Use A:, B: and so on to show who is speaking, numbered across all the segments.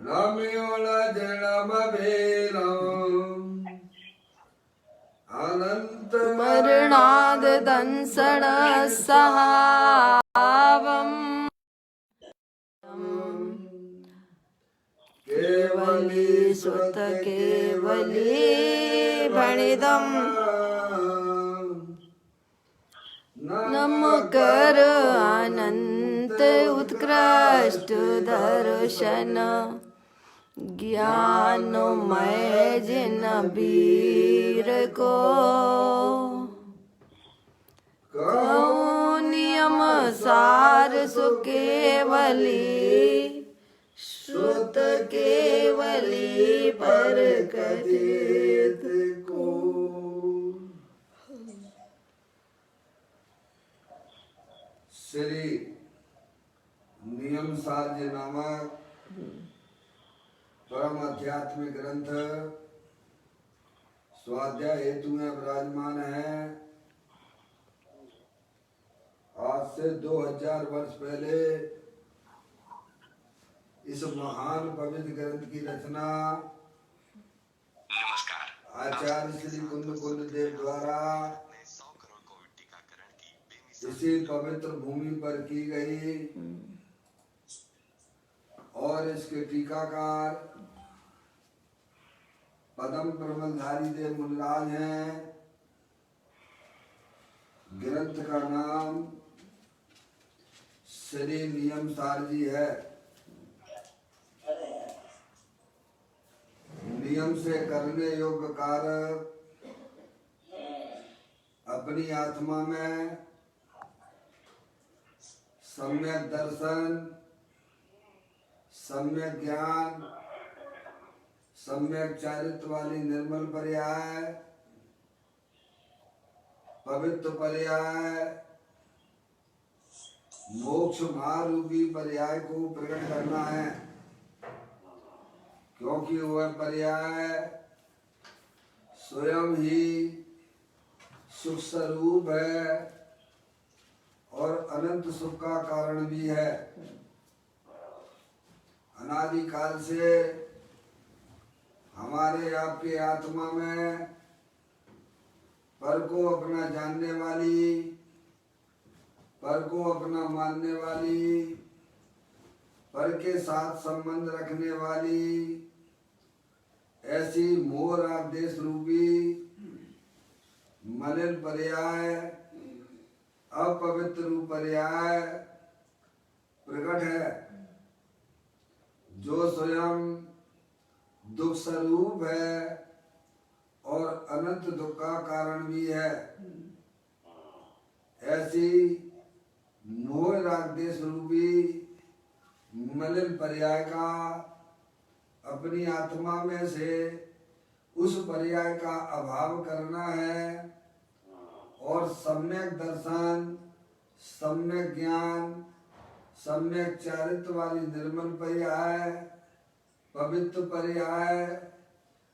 A: रम्योल जड़मबेलम अनंत
B: मरणाद दंसण सहावम
A: केवली
B: सुत केवली भणिदम नम कर अनंत उत्कृष्ट दर्शन ज्ञानमय जिन वीर को कहो नियम सार सुकेवली श्रुत केवली पर कथित
A: को। श्री नियम सार नामक परम आध्यात्मिक ग्रंथ स्वाध्याय हेतु में विराजमान है। आज से 2000 वर्ष पहले इस महान पवित्र ग्रंथ की रचना आचार्य श्री कुंद देव द्वारा इसी पवित्र भूमि पर की गई और इसके टीकाकार पदम प्रबलधारी देव मुनिराज हैं। ग्रंथ का नाम श्री नियम सार जी है। नियम से करने योग्य कार्य अपनी आत्मा में सम्यक दर्शन, सम्यक ज्ञान, सम्यक चारित्र वाली निर्मल पर्याय, पवित्र पर्याय, मोक्ष महारूपी पर्याय को प्रकट करना है, क्योंकि वह पर्याय स्वयं ही सुख स्वरूप है और अनंत सुख का कारण भी है। अनादि काल से हमारे आपके आत्मा में पर को अपना जानने वाली, पर को अपना मानने वाली, पर के साथ संबंध रखने वाली ऐसी मोह राग देश रूपी मलिन पर्याय, अपवित्र रूप पर्याय प्रकट है, जो स्वयं दुख स्वरूप है और अनंत दुख का कारण भी है। ऐसी मोह राग देश रूपी मलिन पर्याय का अपनी आत्मा में से उस पर्याय का अभाव करना है और सम्यक दर्शन, सम्यक ज्ञान, सम्यक चारित्र वाली निर्मल पर्याय, पवित्र पर्याय,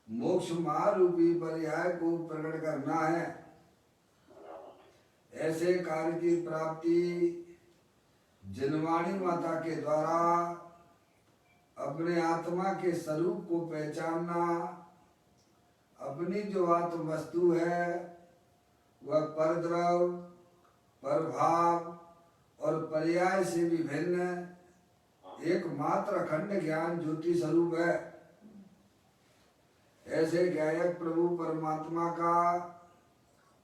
A: मोक्ष महारूपी पर्याय को प्रकट करना है। ऐसे कार्य की प्राप्ति जिनवाणी माता के द्वारा अपने आत्मा के स्वरूप को पहचानना, अपनी जो आत्म वस्तु है वह परद्रव, परभाव और पर्याय से भी भिन्न एकमात्र अखंड ज्ञान ज्योति स्वरूप है। ऐसे गायक प्रभु परमात्मा का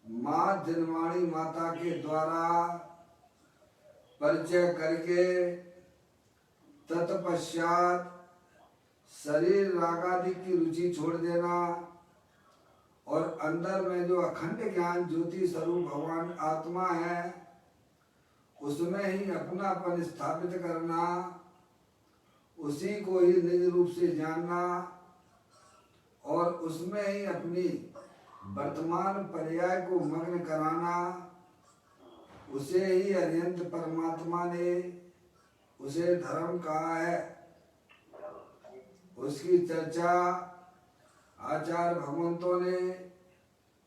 A: माँ जनवाणी माता के द्वारा परिचय करके तत्पश्चात शरीर रागादि की रुचि छोड़ देना और अंदर में जो अखंड ज्ञान ज्योति स्वरूप भगवान आत्मा है उसमें ही अपनापन स्थापित करना, उसी को ही निज रूप से जानना और उसमें ही अपनी वर्तमान पर्याय को मग्न कराना, उसे ही अनंत परमात्मा ने उसे धर्म कहा है। उसकी चर्चा आचार्य भगवंतों ने,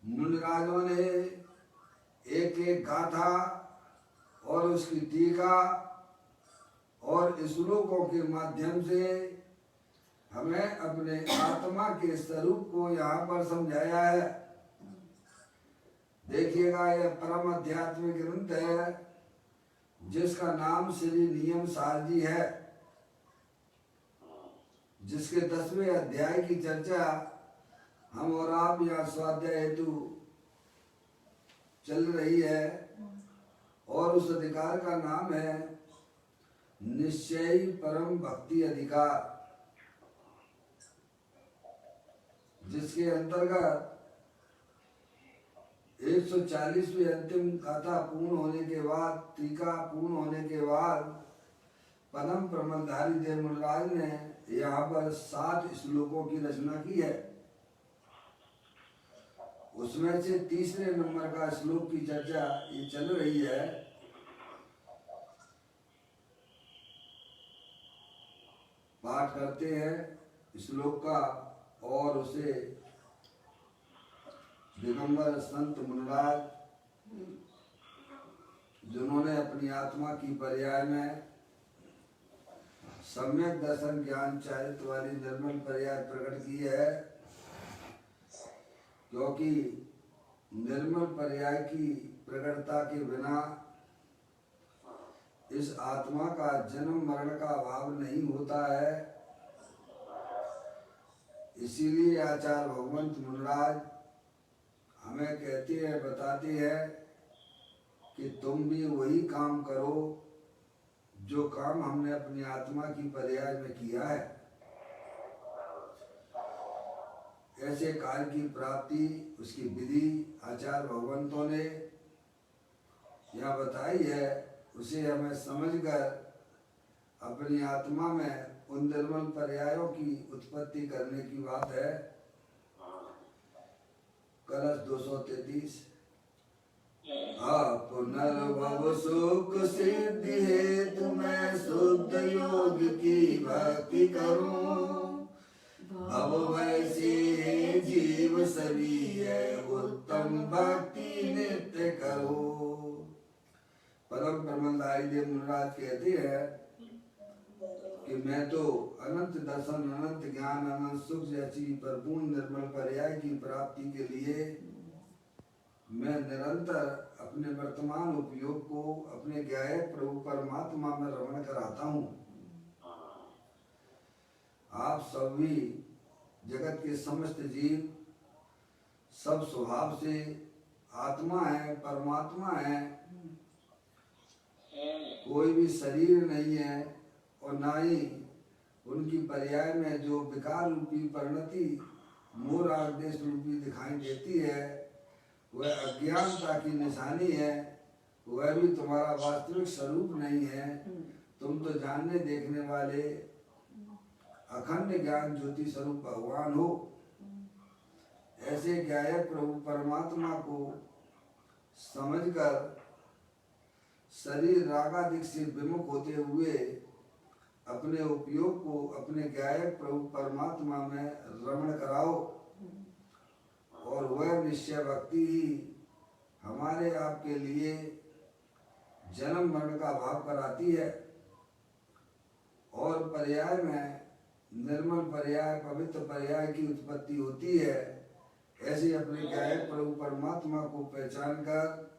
A: मुनिराजों ने एक एक गाथा और उसकी टीका और श्लोकों के माध्यम से हमें अपने आत्मा के स्वरूप को यहाँ पर समझाया है। देखिएगा, यह परम आध्यात्मिक ग्रंथ है जिसका नाम श्री नियम सार जी है, जिसके 10वें अध्याय की चर्चा हम और आप यहाँ स्वाध्याय हेतु चल रही है। और उस अधिकार का नाम है निश्चयी परम भक्ति अधिकार, जिसके अंतर्गत 140वीं अंतिम गाथा पूर्ण होने के बाद, टीका पूर्ण होने के बाद, परम प्रबंधधारी देव मुनिराज ने यहाँ पर 7 श्लोकों की रचना की है। उसमें से तीसरे नंबर का श्लोक की चर्चा ये चल रही है। पाठ करते हैं श्लोक का और उसे दिगंबर संत मुनिराज, जिन्होंने अपनी आत्मा की पर्याय में सम्यक दर्शन ज्ञान चारित्र वाली निर्मल पर्याय प्रकट की है, क्योंकि निर्मल पर्याय की प्रकटता के बिना इस आत्मा का जन्म मरण का भाव नहीं होता है। इसीलिए आचार्य भगवंत मुनिराज हमें कहते हैं, बताते हैं कि तुम भी वही काम करो जो काम हमने अपनी आत्मा की पर्याय में किया है। ऐसे कार्य की प्राप्ति, उसकी विधि आचार्य भगवंतों ने यहाँ बताई है। उसे हमें समझकर अपनी आत्मा में उन निर्मल पर्यायों की उत्पत्ति करने की बात है। कलश 233। पुनर्भव सुख सिद्धि हेतु मैं शुद्ध योग की भक्ति करूं, भव वैसे जीव सभी है उत्तम भक्ति नित्य करो। परम प्रबंधधारी देव मुनिराज कहते हैं कि मैं तो अनंत दर्शन, अनंत ज्ञान, अनंत सुख जैसी परिपूर्ण निर्मल पर्याय की प्राप्ति के लिए मैं निरंतर अपने वर्तमान उपयोग को अपने गायक प्रभु परमात्मा में रमण कराता हूँ। आप सभी जगत के समस्त जीव सब स्वभाव से आत्मा है, परमात्मा है। कोई भी शरीर नहीं है और ना ही उनकी पर्याय में जो विकार रूपी परिणति मोह राग देश रूपी दिखाई देती है, वह अज्ञानता की निशानी है। वह भी तुम्हारा वास्तविक स्वरूप नहीं है। तुम तो जानने देखने वाले अखंड ज्ञान ज्योति स्वरूप भगवान हो। ऐसे गायक प्रभु परमात्मा को समझकर शरीर रागादिक से विमुख होते हुए अपने उपयोग को अपने गायक प्रभु परमात्मा में रमण कराओ। और वह निश्चय भक्ति ही हमारे आपके लिए जन्म मरण का भाव कराती है। और पर्याय में निर्मल पर्याय, पवित्र पर्याय की उत्पत्ति होती है। ऐसे अपने गायक प्रभु परमात्मा को पहचान कर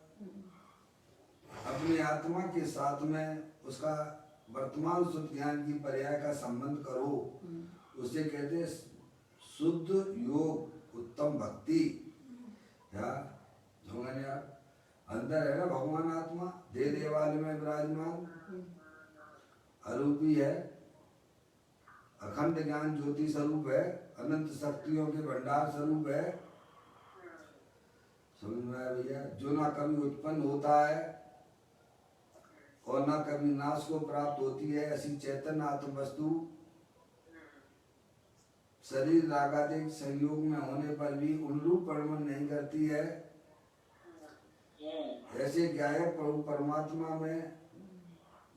A: अपनी आत्मा के साथ में उसका वर्तमान शुद्ध ज्ञान की पर्याय का संबंध करो। उसे कहते हैं शुद्ध योग, उत्तम भक्ति। क्या यार अंदर है ना भगवान आत्मा, दे देवालय में विराजमान, अरूपी है, अखंड ज्ञान ज्योति स्वरूप है, अनंत शक्तियों के भंडार स्वरूप है। समझ में आया भैया? जो ना कभी उत्पन्न होता है और ना कभी नाश को प्राप्त होती है, ऐसी चैतन्य आत्म वस्तु शरीर रागादिक संयोग में होने पर भी उनरूप परिणमन नहीं करती है। ऐसे गायक प्रभु परमात्मा में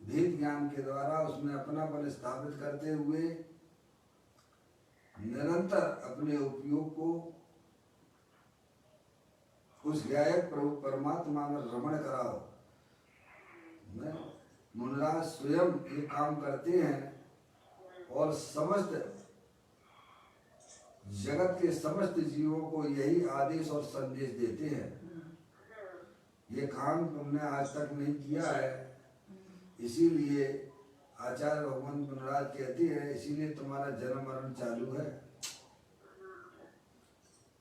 A: भेद ज्ञान के द्वारा उसमें अपनापन स्थापित करते हुए निरंतर अपने उपयोग को उस गायक प्रभु परमात्मा में रमण कराओ। मुनिराज स्वयं ये काम करते हैं और समस्त जगत के समस्त जीवों को यही आदेश और संदेश देते हैं। ये काम तुमने आज तक नहीं किया है, इसीलिए आचार्य भगवान गुणराज कहते हैं, इसीलिए तुम्हारा जन्म मरण चालू है।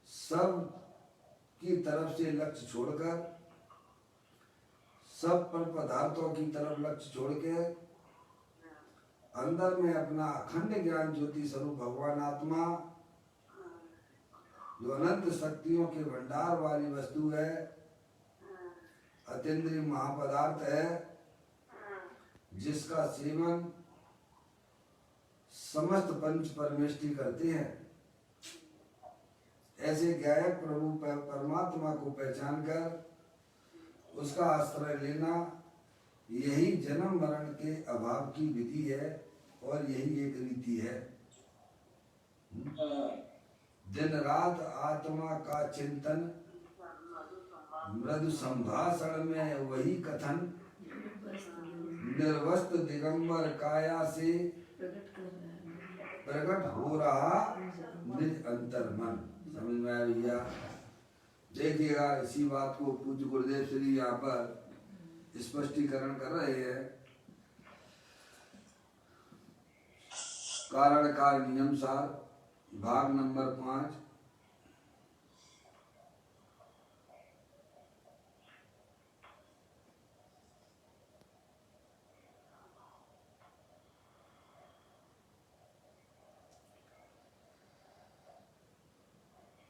A: सब की तरफ से लक्ष्य छोड़कर, सब पर पदार्थों की तरफ लक्ष्य छोड़ के अंदर में अपना अखंड ज्ञान ज्योति स्वरूप भगवान आत्मा, जो अनंत शक्तियों के भंडार वाली वस्तु है, अतीन्द्रिय महापदार्थ है, जिसका सेवन समस्त पंच परमेष्टि करते हैं, ऐसे गायक प्रभु परमात्मा को पहचान कर उसका आश्रय लेना, यही जन्म मरण के अभाव की विधि है और यही एक रीति है। दिन रात आत्मा का चिंतन, मृदु संभाषण में वही कथन, निर्वस्त्र दिगंबर काया से प्रकट हो रहा निज अंतर मन। समझ में आया भैया? देखिएगा, इसी बात को पूज्य गुरुदेव श्री यहाँ पर स्पष्टीकरण कर रहे हैं। कारण काल नियम सार, भाग नंबर 5।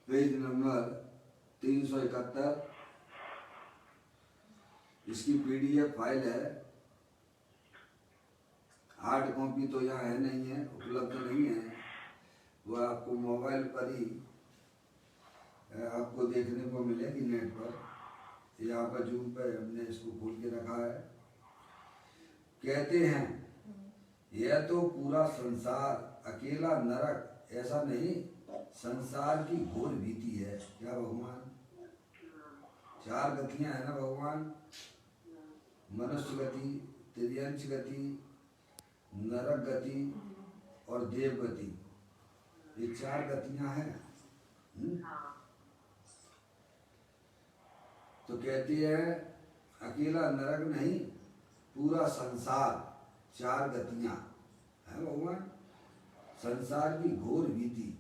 A: Page number 371। इसकी पीडीएफ फाइल है, हार्ड कॉपी तो यहाँ है नहीं है, उपलब्ध नहीं है। वो आपको मोबाइल पर ही आपको देखने को मिलेगी नेट पर। यहाँ पर जूम पे हमने इसको खोल के रखा है। कहते हैं यह तो पूरा संसार अकेला नरक ऐसा नहीं, संसार की घोर भीति है। क्या भगवान? 4 गतियां है ना भगवान, मनुष्य गति, तिर्यंच गति, नरक गति और देव गति। ये 4 गतियां हैं। तो कहती है अकेला नरक नहीं, पूरा संसार, 4 गतियां है भगवान। संसार की घोर भीति,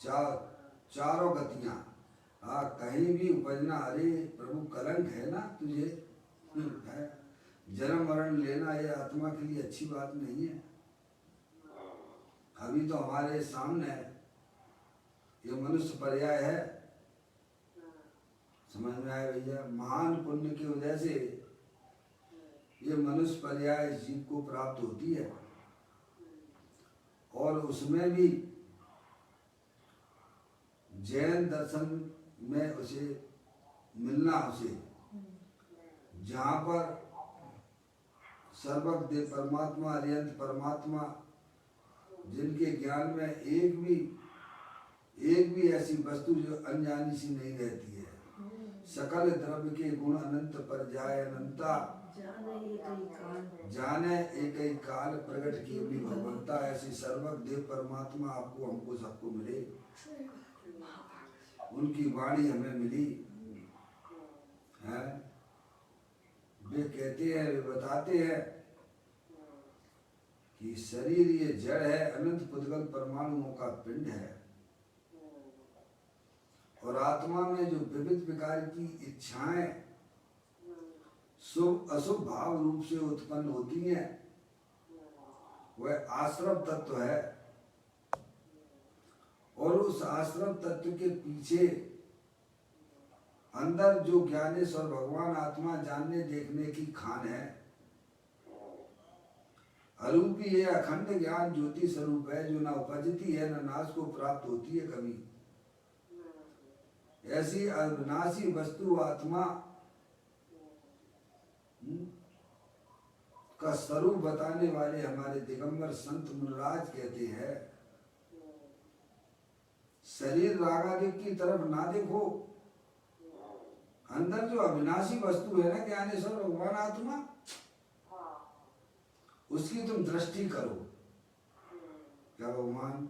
A: चारों गतियां। कहीं भी उपजना, अरे प्रभु कलंक है ना तुझे, है जन्म मरण लेना, ये आत्मा के लिए अच्छी बात नहीं है। अभी तो हमारे सामने ये मनुष्य पर्याय है। समझ में आया भैया? महान पुण्य की वजह से ये मनुष्य पर्याय जीव को प्राप्त होती है, और उसमें भी जैन दर्शन में उसे मिलना, उसे जहाँ पर सर्वज्ञ परमात्मा, अरिहंत परमात्मा, जिनके ज्ञान में एक भी ऐसी वस्तु जो अनजानी सी नहीं रहती है। सकल द्रव्य के गुण अनंत पर जाए अनंता, जाने एक ही काल प्रकट की भी भगवंता। ऐसी सर्वज्ञ परमात्मा आपको, हमको, सबको मिले। उनकी वाणी हमें मिली है। वे कहते हैं, वे बताते हैं कि शरीर ये जड़ है, अनंत पुद्गल परमाणुओं का पिंड है, और आत्मा में जो विविध प्रकार की इच्छाएं शुभ अशुभ भाव रूप से उत्पन्न होती हैं, वह आश्रव तत्व है। और उस आश्रव तत्व के पीछे अंदर जो ज्ञानेश्वर भगवान आत्मा जानने देखने की खान है, अरूपी है, अखंड ज्ञान ज्योति स्वरूप है, जो न उपजती है न नाश को प्राप्त होती है कभी। ऐसी अविनाशी वस्तु आत्मा का स्वरूप बताने वाले हमारे दिगंबर संत मुनिराज कहते हैं, शरीर रागादिक की तरफ ना देखो, अंदर जो अविनाशी वस्तु है ना ज्ञानेश्वर भगवान आत्मा, उसकी तुम दृष्टि करो। क्या भगवान?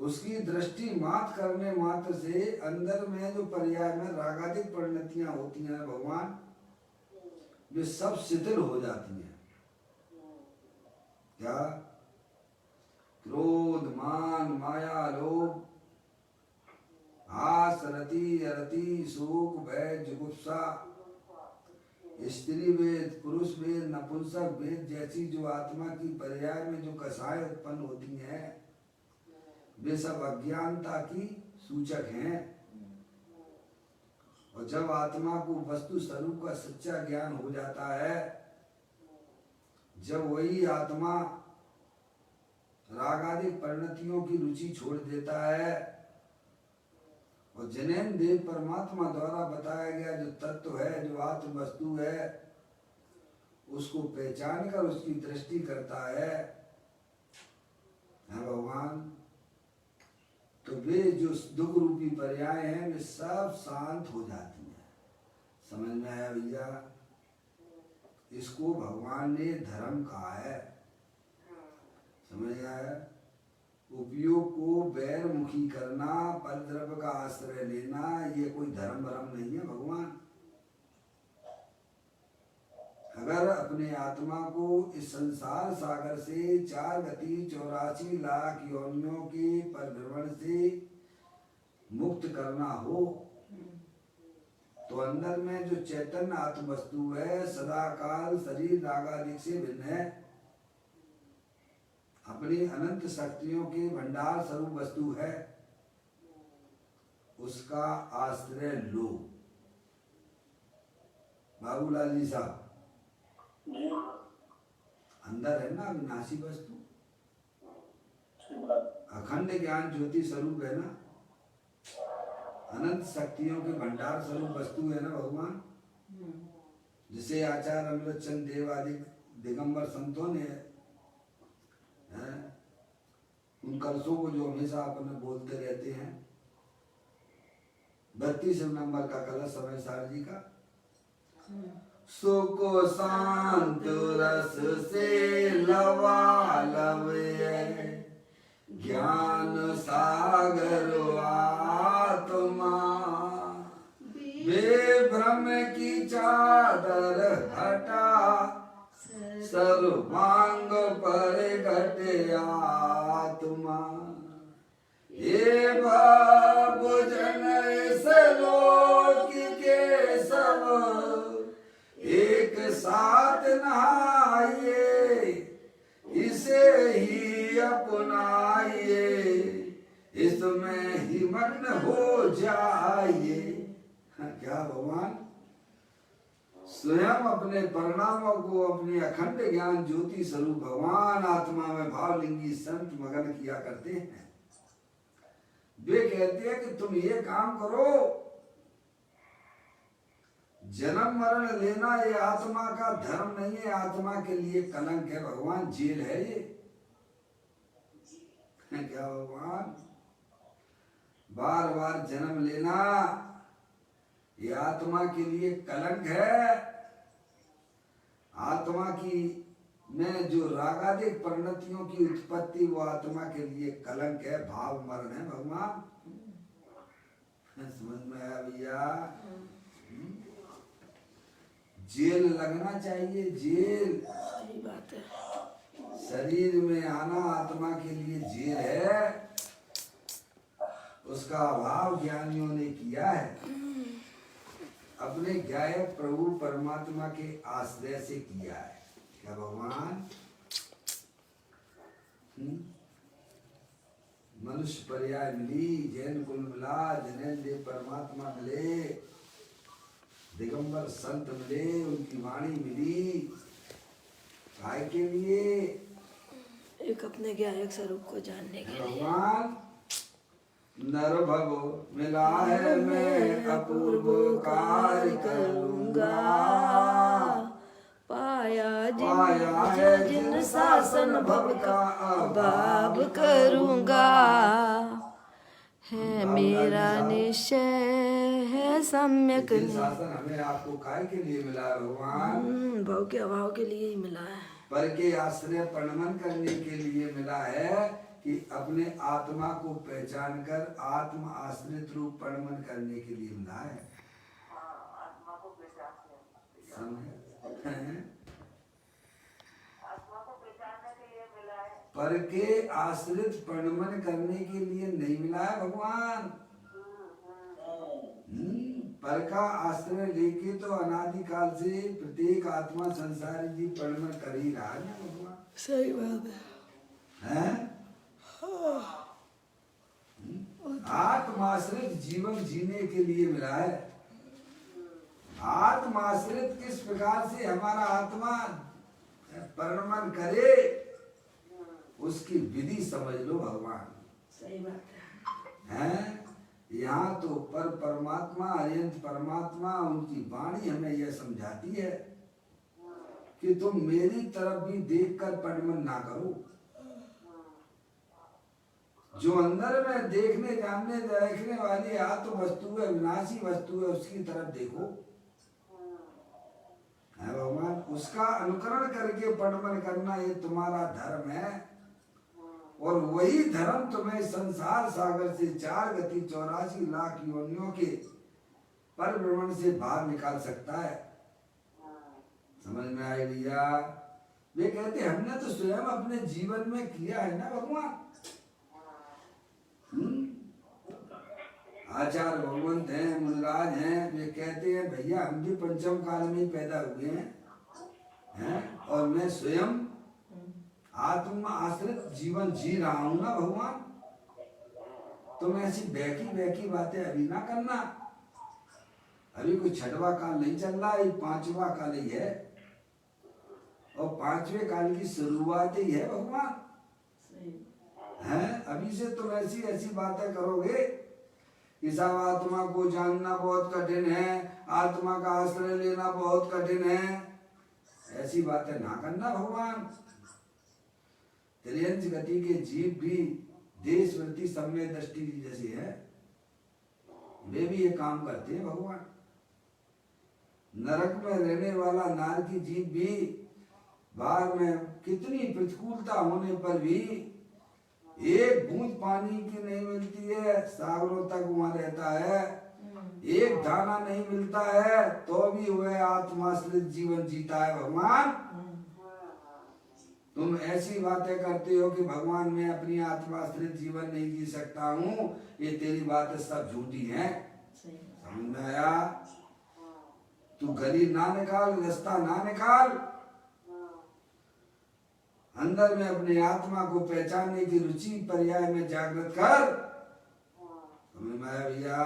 A: उसकी दृष्टि मात करने मात्र से अंदर में जो पर्याय में रागादिक परिणतियां होती हैं भगवान, वे सब शिथिल हो जाती हैं। क्या? क्रोध, मान, माया, लोभ, हास, रति, अरति, शोक, भय, जुगुप्सा, स्त्री वेद, पुरुष वेद, नपुंसक वेद जैसी जो आत्मा की पर्याय में जो कसाएं उत्पन्न होती हैं, वे सब अज्ञानता की सूचक हैं। और जब आत्मा को वस्तु स्वरूप का सच्चा ज्ञान हो जाता है, जब वही आत्मा रागादिक परिणतियों की रुचि छोड़ देता है और जैन देव परमात्मा द्वारा बताया गया जो तत्व है, जो आत्म वस्तु है, उसको पहचान कर उसकी दृष्टि करता है भगवान, तो वे जो दुख रूपी पर्याय हैं वे सब शांत हो जाती हैं। समझ में आया भैया? इसको भगवान ने धर्म कहा है। समझ आया? उपयोग को बैरमुखी करना, परद्रव्य का आश्रय लेना, ये कोई धर्म भरम नहीं है भगवान। अगर अपने आत्मा को इस संसार सागर से 4 गति 84 लाख योनियों के परिभ्रमण से मुक्त करना हो, तो अंदर में जो चैतन्य आत्म वस्तु है, सदाकाल शरीर रागादिक से भिन्न है, अपनी अनंत शक्तियों के भंडार स्वरूप वस्तु है, उसका आश्रय लो। बाबूलाल जी साहब, अंदर है ना अविनाशी वस्तु, अखंड ज्ञान ज्योति स्वरूप है ना, अनंत शक्तियों के भंडार स्वरूप वस्तु है ना भगवान, जिसे आचार्य अमृतचंद देव आदि दिगंबर संतों ने उन कलशों को जो हमेशा अपने बोलते रहते हैं, 32 नंबर का कलश समय सार जी का, सुख शांत रस से लवालव ज्ञान सागर आत्मा, वे भ्रम की चादर हटा, सर्वांग पर घटे आत्मा, ये बाबू जन सलोक के सब एक साथ नहाइए, इसे ही अपनाइए, इसमें ही मग्न हो जाइए। क्या भगवान स्वयं अपने परिणामों को अपने अखंड ज्ञान ज्योति स्वरूप भगवान आत्मा में भावलिंगी संत मगन किया करते हैं। वे कहते हैं कि तुम ये काम करो, जन्म मरण लेना ये आत्मा का धर्म नहीं है, आत्मा के लिए कलंक है भगवान, जेल है ये। क्या भगवान? बार बार जन्म लेना ये आत्मा के लिए कलंक है। आत्मा की में जो रागादिक परिणतियों की उत्पत्ति वो आत्मा के लिए कलंक है, भाव मरण है भगवान। समझ में आया भैया? जेल लगना चाहिए, जेल।
B: सही बात है।
A: शरीर में आना आत्मा के लिए जेल है, उसका अभाव ज्ञानियों ने किया है, अपने गायक प्रभु परमात्मा के आश्रय से किया है। क्या भगवान? मनुष्य पर्याय मिली, जैन कुल मिला, जैन देव परमात्मा मिले, दिगंबर संत मिले, उनकी वाणी मिली, काय के लिए?
B: एक अपने गायक स्वरूप को जानने के लिए।
A: भगवान नर भव मिला है, मैं अपूर्व कार्य करूंगा,
B: पाया जिन शासन भव का अभाव करूंगा, है मेरा निश्चय है सम्यक।
A: शासन हमें आपको काय के लिए मिला है भगवान?
B: भाव के अभाव के लिए ही मिला है,
A: पर के आश्रय प्रणमन करने के लिए मिला है, कि अपने आत्मा को पहचान कर आत्म आश्रित रूप परमन करने के लिए मिला है।
C: आत्मा को पहचानने
A: समझे?
C: आत्मा को पहचानने के लिए मिला है।
A: पर के आश्रित परमन करने के लिए नहीं मिला है भगवान। पर का आश्रय लेके तो अनादिकाल से प्रत्येक आत्मा संसारी जी परमन कर ही रहा है ना भगवान।
B: सही बात है।
A: हैं? आत्माश्रित जीवन जीने के लिए मिला है। आत्माश्रित किस प्रकार से हमारा आत्मा परमन करे उसकी विधि समझ लो भगवान।
B: सही बात है।
A: हैं? यहाँ तो पर परमात्मा अरियंत परमात्मा उनकी वाणी हमें यह समझाती है कि तुम मेरी तरफ भी देखकर परमन ना करो। जो अंदर में देखने जानने देखने वाली आत्म वस्तु है, विनाशी वस्तु है, उसकी तरफ देखो। है भगवान, उसका अनुकरण करके परमन करना ये तुम्हारा धर्म है। और वही धर्म तुम्हें संसार सागर से 4 गति 84 लाख योनियों के परिभ्रमण से बाहर निकाल सकता है। समझ में आए भैया? वे कहते हमने तो स्वयं अपने जीवन में किया है ना भगवान। आचार्य भगवंत हैं, मुनिराज हैं, वे कहते हैं भैया हम भी पंचम काल में ही पैदा हुए हैं और मैं स्वयं आत्मा आश्रित जीवन जी रहा हूं ना भगवान। तुम ऐसी बैकी बातें अभी ना करना। अभी कोई 6वां काल नहीं चल रहा, ये 5वां काल ही है और 5वें काल की शुरुआत ही है भगवान। हैं? अभी से तुम ऐसी ऐसी बातें करोगे कि सब आत्मा को जानना बहुत कठिन है, आत्मा का आश्रय लेना बहुत कठिन है, ऐसी बातें ना करना भगवान। त्रियंच गति के जीव भी देश वृत्ति समय दृष्टि जैसी है, वे भी ये काम करते हैं भगवान। नरक में रहने वाला नार की जीव भी बाहर में कितनी प्रतिकूलता होने पर भी एक बूंद पानी की नहीं मिलती है, सागरों तक वहां रहता है, एक दाना नहीं मिलता है तो भी वह आत्माश्रित जीवन जीता है भगवान। तुम ऐसी बातें करते हो कि भगवान मैं अपनी आत्माश्रित जीवन नहीं जी सकता हूँ, ये तेरी बातें सब झूठी हैं। समझ में आया? तू गली ना निकाल, रास्ता ना निकाल, अंदर में अपने आत्मा को पहचानने की रुचि पर्याय में जागृत कर। समझ में आया भैया?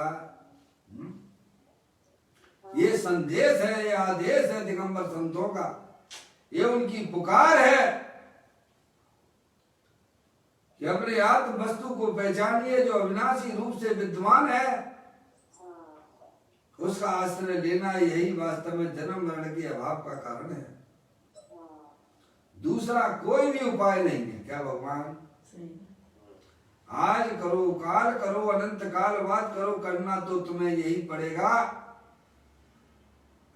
A: ये संदेश है, ये आदेश है दिगंबर संतों का, ये उनकी पुकार है कि अपने आत्म वस्तु को पहचानिए जो अविनाशी रूप से विद्वान है। उसका आश्रय लेना यही वास्तव में जन्म मरण के अभाव का कारण है, दूसरा कोई भी उपाय नहीं है। क्या भगवान? आज करो, काल करो, अनंत काल बाद करो, करना तो तुम्हें यही पड़ेगा।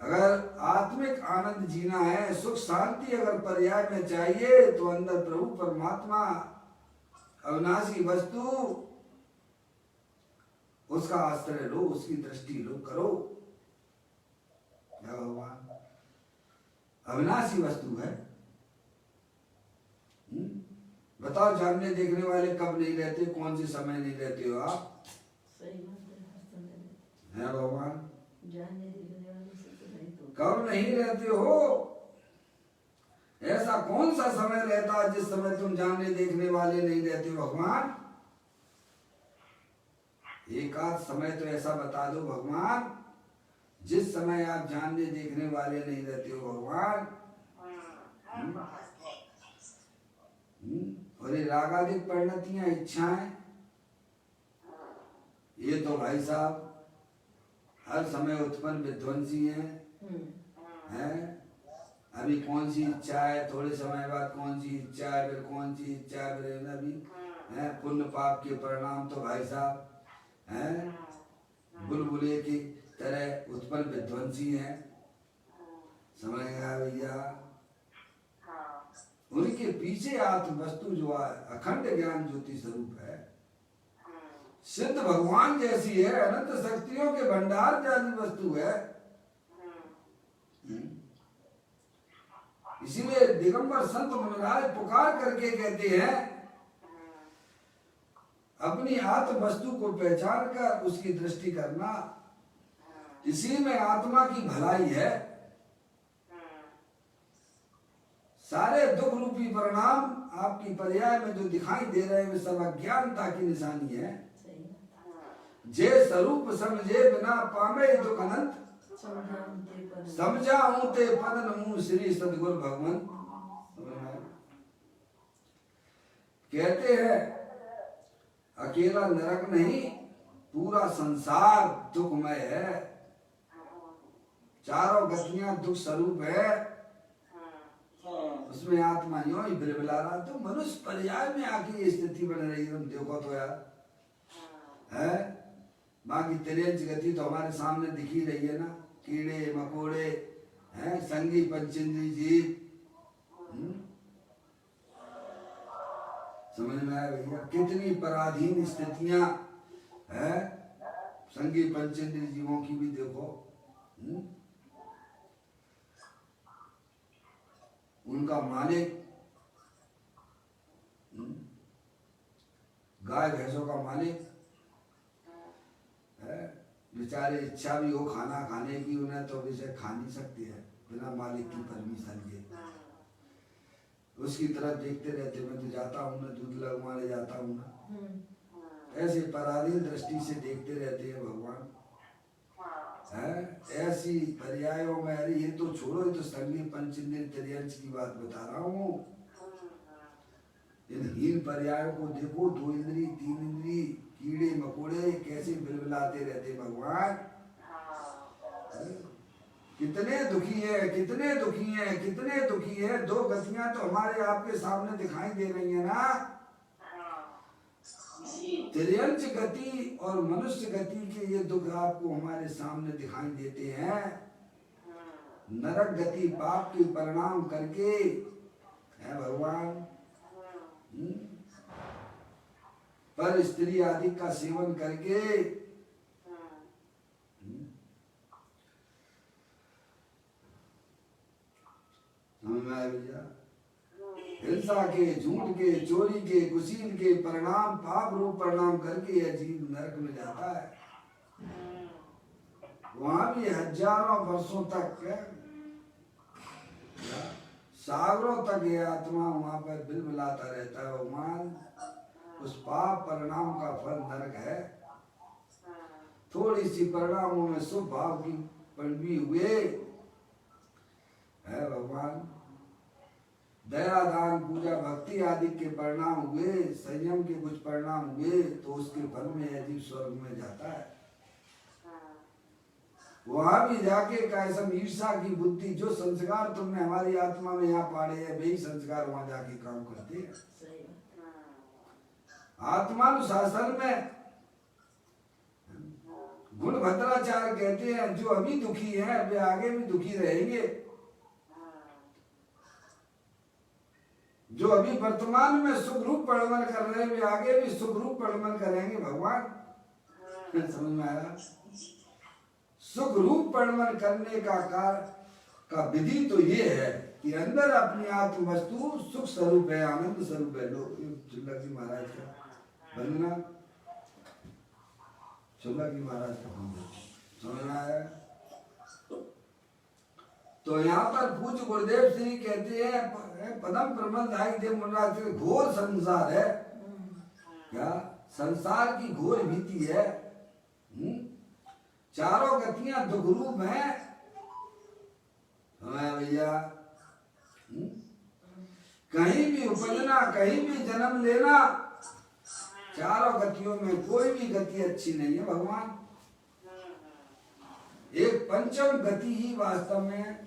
A: अगर आत्मिक आनंद जीना है, सुख शांति अगर पर्याय में चाहिए तो अंदर प्रभु परमात्मा अविनाशी वस्तु उसका आश्रय लो, उसकी दृष्टि लो, करो। क्या भगवान? अविनाशी वस्तु है। बताओ जानने देखने वाले कब नहीं रहते, कौन से समय नहीं रहते हो आप?
B: सही बात
A: है भगवान?
B: जानने देखने वाले से तो नहीं तो
A: कब नहीं रहते हो? ऐसा कौन सा समय रहता है जिस समय तुम जानने देखने वाले नहीं रहते हो भगवान? एक आध समय तो ऐसा बता दो भगवान जिस समय आप जानने देखने वाले नहीं रहते हो भगवान। और ये रागादिक परिणतियां, इच्छाएं, ये तो भाई साहब हर समय उत्पन्न विध्वंसी हैं। अभी कौन सी इच्छा है, थोड़े समय बाद कौन सी इच्छा है, फिर कौन सी इच्छा है, फिर अभी है पुण्य पाप के परिणाम तो भाई साहब हैं बुलबुले की तरह उत्पन्न विध्वंसी हैं। समझ गया भैया? उनके पीछे आत्म वस्तु जो है अखंड ज्ञान ज्योति स्वरूप है, सिद्ध भगवान जैसी है, अनंत शक्तियों के भंडार जैसी वस्तु है। इसीलिए दिगंबर संत मुनिराज पुकार करके कहते हैं अपनी आत्म वस्तु को पहचान कर उसकी दृष्टि करना, इसी में आत्मा की भलाई है। सारे दुख रूपी परिणाम आपकी पर्याय में जो दिखाई दे रहे हैं वे सब अज्ञानता की निशानी है। जे स्वरूप समझे बिना पामे दुख अनंत, समझाऊं ते पद नमूं श्री सदगुरु भगवान। कहते हैं अकेला नरक नहीं, पूरा संसार दुखमय है, चारों गतियां दुख स्वरूप है, उसमें आत्मा यूं ही बिलबिला रहा। तो मनुष्य पर्याय में आके ये स्थिति बन रही है, तुम देखो तो यार है। बाकी त्रियंच गति तो हमारे सामने दिखी रही है ना, कीड़े मकोड़े हैं, संगी पंचेंद्री जीव। समझ में आया भैया? कितनी पराधीन स्थितियां है संगी पंचेंद्री जीवों की भी देखो। उनका मालिक गाय भैंसों का मालिक है, बेचारे इच्छा भी हो खाना खाने की उन्हें तो वैसे खा नहीं सकती है बिना मालिक की परमिशन के। उसकी तरफ देखते रहते, मैं तो जाता हूँ ना दूध लगवाने जाता हूँ ना, ऐसे पराधीन दृष्टि से देखते रहते हैं भगवान है। ऐसी पर्यायों में, अरे ये तो छोड़ो, ये तो संगी पंचेंद्री त्रियंच की बात बता रहा हूँ। इन हीन पर्यायों को देखो, 2 इंद्री 3 इंद्री कीड़े मकोड़े कैसे बिलबिलाते रहते भगवान। कितने दुखी है, कितने दुखी है, कितने दुखी है। 2 गतियां तो हमारे आपके सामने दिखाई दे रही है ना, त्रियंच गति और मनुष्य गति के ये दुख आपको हमारे सामने दिखाई देते हैं। नरक गति पाप के परिणाम करके है भगवान, पर स्त्री आदि का सेवन करके भैया, हिंसा के, झूठ के, चोरी के, कुशील के परिणाम, पाप रूप परिणाम करके यह जीव नरक में जाता है। वहां भी हजारों वर्षों तक, सागरों तक ये आत्मा वहां पर बिलबिलाता रहता है भगवान। उस पाप परिणाम का फल नरक है। थोड़ी सी परिणामों में शुभ भाव की भी हुए है भगवान, दया दान पूजा भक्ति आदि के परिणाम हुए, संयम के कुछ परिणाम हुए, तो उसके फल में यदि स्वर्ग में जाता है। वहां भी जाके कैसम ईर्षा की बुद्धि, जो संस्कार तुमने हमारी आत्मा में यहाँ पाड़े हैं वही संस्कार वहां जाके काम करते हैं। आत्मानुशासन में गुण भद्राचार्य कहते हैं जो अभी दुखी हैं वे आगे भी दुखी रहेंगे, जो अभी वर्तमान में सुख रूप परिणमन कर रहे हैं वे आगे भी सुख रूप परिणमन करेंगे भगवान। समझ में आया? सुख रूप परिणमन करने का विधि तो ये है कि अंदर अपनी आत्म वस्तु सुख स्वरूप है, आनंद स्वरूप है। लो चुल्ला जी महाराज का वंदना, चुल्ला जी महाराज का समझ में आया? तो यहाँ पर पूज्य गुरुदेव श्री कहते हैं पदम प्रबंध आई देव मुनराज, घोर संसार है क्या, संसार की घोर भीति है। चारों गतियां दुख रूप हैं भैया। कहीं भी उपजना, कहीं भी जन्म लेना, चारों गतियों में कोई भी गति अच्छी नहीं है भगवान। एक पंचम गति ही वास्तव में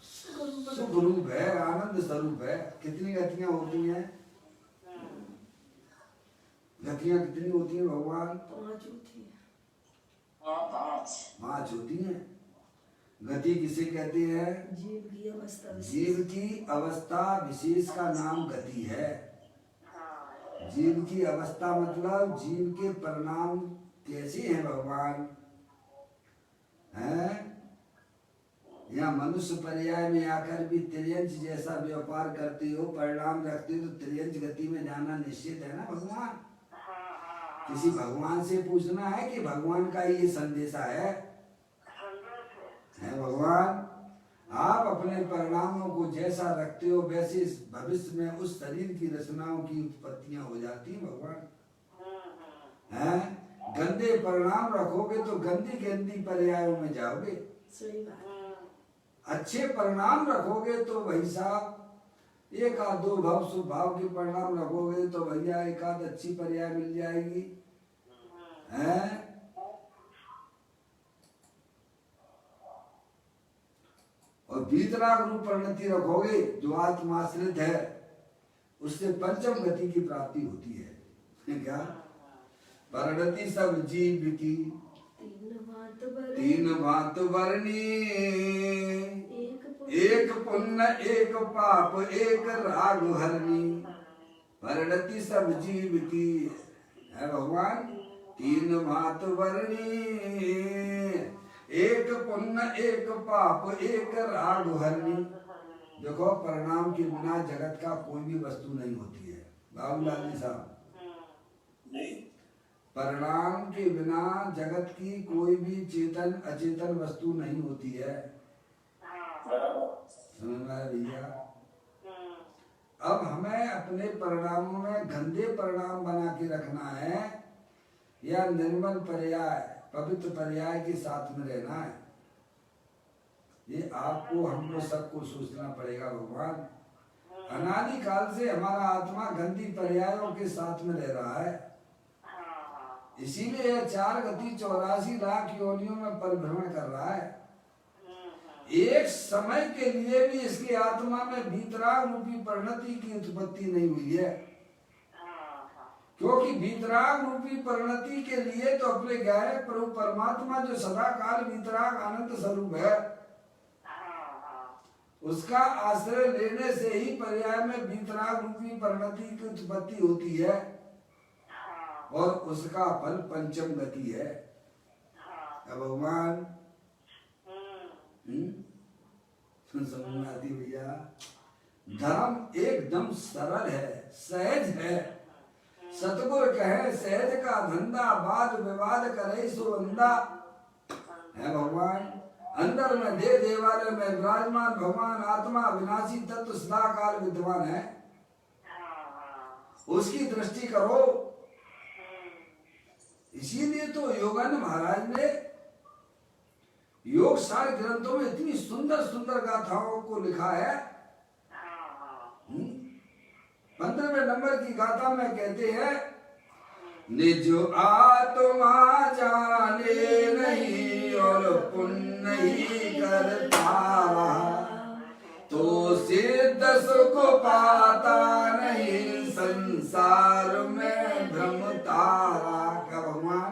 A: सुख रूप है, आनंद स्वरूप है। कितनी गतियां होती हैं? गतियां कितनी होती हैं भगवान?
B: 5 होती है।
A: 5 होती हैं। गति किसे कहते हैं?
B: जीव की अवस्था विशेष।
A: जीव की अवस्था विशेष का नाम गति है।
C: हाँ
A: जीव की अवस्था मतलब जीव के परिणाम कैसे हैं भगवान हैं? या मनुष्य पर्याय में आकर भी त्रियंच जैसा व्यापार करते हो, परिणाम रखते हो, तो त्रियंच गति में जाना निश्चित है ना भगवान। किसी भगवान से पूछना है कि भगवान का ये संदेशा है
C: संदेश है।
A: भगवान आप अपने परिणामों को जैसा रखते हो वैसे भविष्य में उस शरीर की रचनाओं की उत्पत्तियां हो जाती हैं भगवान। हैं गंदे परिणाम रखोगे तो गंदी गंदी पर्यायों में जाओगे।
B: सही बात।
A: अच्छे परिणाम रखोगे तो भाई साहब एक आध दो भाव शुभ भाव के परिणाम रखोगे तो भैया एक आध अच्छी पर्याय मिल जाएगी। हैं और वीतराग रूप परिणति रखोगे जो आत्माश्रित है उससे पंचम गति की प्राप्ति होती है। क्या? परिणति सब जीव की तीन भांत बरनी, एक पुण्य एक पाप एक राग हरनी। परिणति सब जीव की है भगवान तीन भांत बरनी, एक पुण्य एक पाप एक राग हरनी। देखो परिणाम के बिना जगत का कोई भी वस्तु नहीं होती है बाबूलाल जी साहब। परिणाम के बिना जगत की कोई भी चेतन अचेतन वस्तु नहीं होती है। समझ में आया भैया? अब हमें अपने परिणामों में गंदे परिणाम बना के रखना है या निर्मल पर्याय पवित्र पर्याय के साथ में रहना है, ये आपको हमको सबको सोचना पड़ेगा भगवान। अनादि काल से हमारा आत्मा गंदी पर्यायों के साथ में रह रहा है, इसीलिए 4 गति 84 लाख योनियों में परिभ्रमण कर रहा है। एक समय के लिए भी इसकी आत्मा में वीतराग रूपी परिणति की उत्पत्ति नहीं हुई है, क्योंकि वीतराग रूपी परिणति के लिए तो अपने गायक प्रभु परमात्मा जो सदा काल वीतराग आनंद स्वरूप है उसका आश्रय लेने से ही पर्याय में वीतराग रूपी परिणति की उत्पत्ति होती है और उसका फल पंचम गति है। भगवान समझ में आती भैया? धर्म एकदम सरल है, सहज है। सतगुर कहे सहज का धंधा, वाद विवाद करे सो बंदा है भगवान। अंदर में दे देवालय में विराजमान भगवान आत्मा विनाशी तत्व सदा काल विद्वान है, उसकी दृष्टि करो। इसीलिए तो योगानंद महाराज ने योग सार ग्रंथों में इतनी सुंदर सुंदर गाथाओं को लिखा है। 15वें नंबर की गाथा में कहते हैं निज आत्मा जाने नहीं और पुण्य ही करता तो सिद्ध सुख पाता नहीं संसार में भ्रमता। क्या भगवान?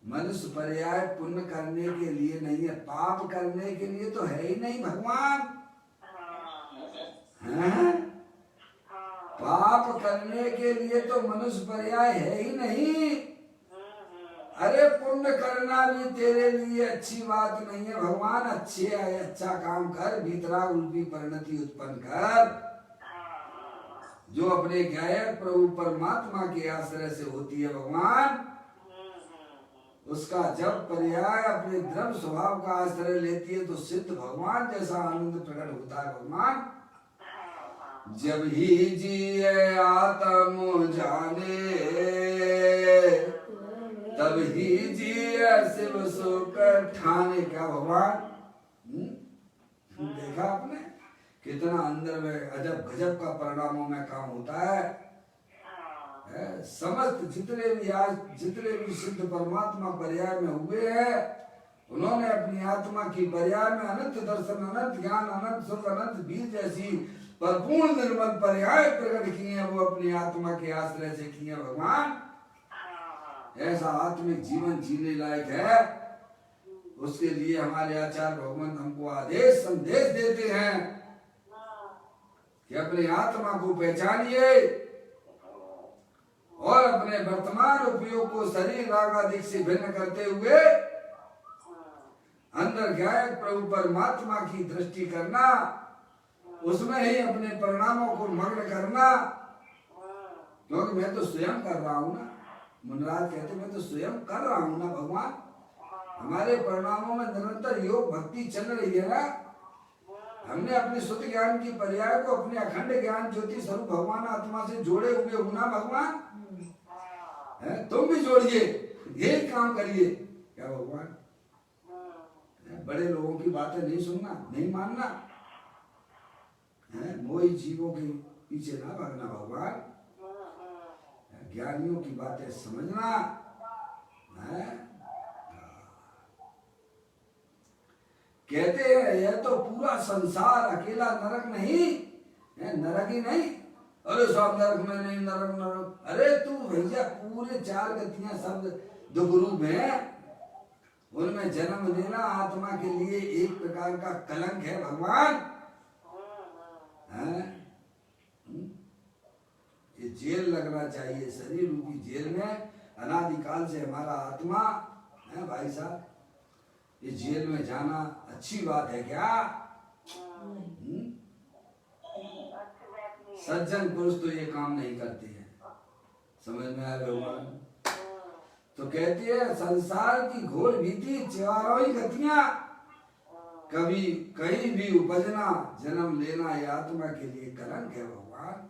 A: मनुष्य पर्याय पुण्य करने के लिए नहीं है, पाप करने के लिए तो है ही नहीं भगवान। हैं? पाप करने के लिए तो मनुष्य पर्याय है ही नहीं। अरे पुण्य करना भी तेरे लिए अच्छी बात नहीं है भगवान। अच्छा काम कर, वीतराग रूपी परिणति उत्पन्न कर जो अपने गायक प्रभु परमात्मा के आश्रय से होती है भगवान। उसका जब पर्याय अपने द्रव्य स्वभाव का आश्रय लेती है तो सिद्ध भगवान जैसा आनंद प्रकट होता है भगवान। जब ही जिए आत्म जाने तब ही जिए शिव सुख ठाने। क्या भगवान? देखा आपने कितना अंदर में अजब गजब का परिणामों में काम होता है। समस्त जितने भी सिद्ध परमात्मा पर्याय में हुए हैं उन्होंने अपनी आत्मा की पर्याय में अनंत दर्शन, अनंत ज्ञान, अनंत सुख, अनंत वीर जैसी परिपूर्ण निर्मल पर्याय प्रकट किए हैं। वो अपनी आत्मा के आश्रय से किए भगवान। ऐसा आत्मिक जीवन जीने लायक है उसके लिए हमारे आचार्य भगवंत हमको आदेश संदेश देते हैं कि अपनी आत्मा को पहचानिए और अपने वर्तमान उपयोग को शरीर राग आदि से भिन्न करते हुए अंदर गायक प्रभु परमात्मा की दृष्टि करना, उसमें ही अपने परिणामों को मग्न करना। क्योंकि मैं तो स्वयं कर रहा हूं ना, मुनराज कहते मैं तो स्वयं कर रहा हूं ना भगवान। हमारे परिणामों में निरंतर योग भक्ति चल रही है ना। हमने अपने शुद्ध ज्ञान की पर्याय को अपने अखंड ज्ञान ज्योति स्वरूप भगवान आत्मा से जोड़े हुए हूं ना भगवान। तुम भी जोड़िए, यही काम करिए। क्या भगवान? बड़े लोगों की बातें नहीं सुनना, नहीं मानना, मोही जीवों के पीछे ना भागना भगवान। ज्ञानियों की बातें समझना है। कहते हैं यह तो पूरा संसार अकेला नरक नहीं है, नरक ही नहीं। अरे सब नरक में नहीं, नरक नरक। अरे तू भैया पूरे 4 गतियां शब्द दुख रूप है, उनमें जन्म लेना आत्मा के लिए एक प्रकार का कलंक है भगवान। ये जेल लगना चाहिए, शरीर रूपी जेल में अनादिकाल से हमारा आत्मा है भाई साहब। ये जेल में जाना अच्छी बात है क्या? सज्जन पुरुष तो ये काम नहीं करते हैं, समझ में आया भगवान? तो कहती है संसार की घोर भीति 4 ही गतियां कभी कहीं भी उपजना जन्म लेना ये आत्मा के लिए कलंक है भगवान।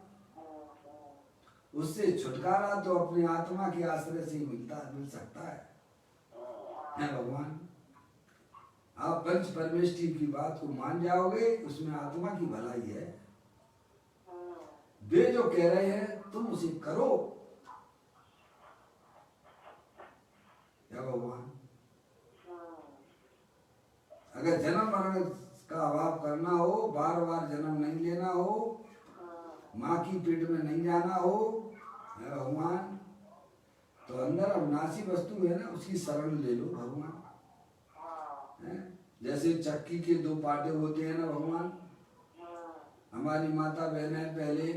A: उससे छुटकारा तो अपने आत्मा के आश्रय से मिल सकता है भगवान। आप पंच परमेष्टि की बात को मान जाओगे, उसमें आत्मा की भलाई है। वे जो कह रहे हैं तुम उसे करो। क्या भगवान? अगर जन्म मरण का अभाव करना हो, बार बार जन्म नहीं लेना हो, माँ की पेट में नहीं जाना हो भगवान, तो अंदर अविनाशी वस्तु है ना, उसकी शरण ले लो भगवान। जैसे चक्की के 2 पाटे होते हैं ना भगवान। हमारी माता बहनें पहले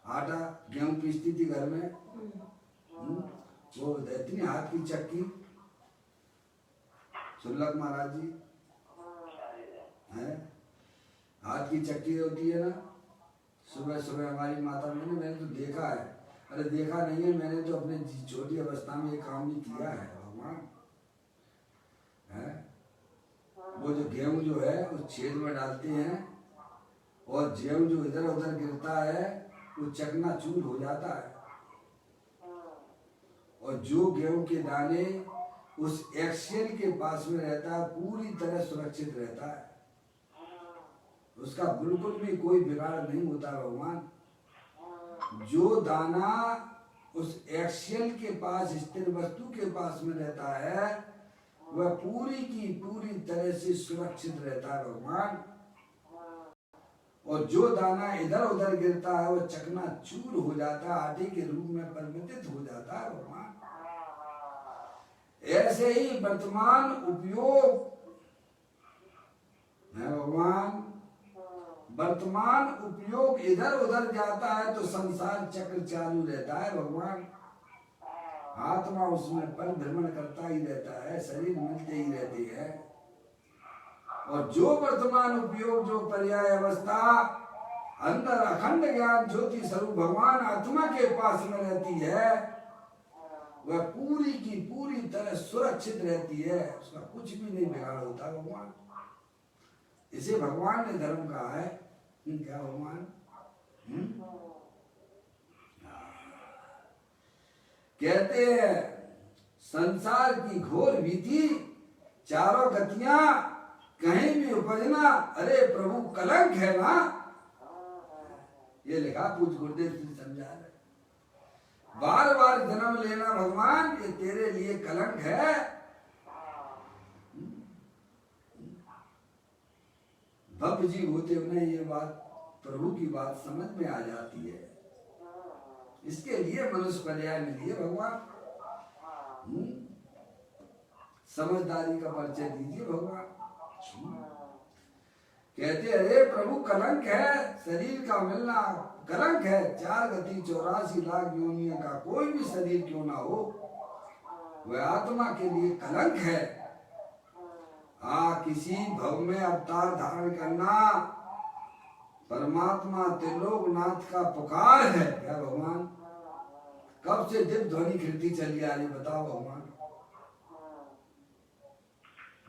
A: आटा गेहूं पीसती थी घर में, वो इतनी हाथ की चक्की, सुल्लभ महाराज जी है, हाथ की चक्की होती है ना। सुबह सुबह हमारी माता, मैंने तो देखा है। अरे देखा नहीं है, मैंने तो अपने छोटी अवस्था में ये काम भी किया है भगवान। है वो जो गेहूं जो है उस छेद में डालते हैं और गेहूं जो इधर उधर गिरता है वो चकनाचूर हो जाता है। और जो गेहूं के दाने उस एक्सेल के पास में रहता है पूरी तरह सुरक्षित रहता है, उसका बिल्कुल भी कोई बिगाड़ नहीं होता भगवान। जो दाना उस एक्सेल के पास स्थिर वस्तु के पास में रहता है वह पूरी की पूरी तरह से सुरक्षित रहता है भगवान। और जो दाना इधर उधर गिरता है वह चकनाचूर हो जाता है, आटे के रूप में परिवर्तित हो जाता है भगवान। ऐसे ही वर्तमान उपयोग है भगवान। वर्तमान उपयोग इधर उधर जाता है तो संसार चक्र चालू रहता है भगवान। आत्मा उसमें पर भ्रमण करता ही रहता है, शरीर मिलते ही रहते हैं। और जो वर्तमान उपयोग जो पर्याय अवस्था अंदर अखंड ज्ञान ज्योति स्वरूप भगवान आत्मा के पास में रहती है वह पूरी की पूरी तरह सुरक्षित रहती है, उसका कुछ भी नहीं बिगाड़ होता भगवान। इसे भगवान ने धर्म कहा है। क्या भगवान? कहते हैं संसार की घोर भीति 4 गतियां कहीं भी उपजना अरे प्रभु कलंक है ना। ये लिखा पूज गुरुदेव जी समझा रहे। बार बार जन्म लेना भगवान ये तेरे लिए कलंक है। भव्य जी होते उन्हें ये बात प्रभु की बात समझ में आ जाती है। इसके लिए मनुष्य पर्याय मिली है भगवान। समझदारी का परिचय दीजिए भगवान। कहते अरे प्रभु कलंक है शरीर का मिलना, कलंक है। 4 गति 84 लाख योनियों का कोई भी शरीर क्यों ना हो, वह आत्मा के लिए कलंक है। किसी भव में अवतार धारण करना परमात्मा त्रिलोकनाथ का पुकार है। क्या भगवान? कब से दिव्य ध्वनि खिड़ती चली आ रही, बताओ भगवान।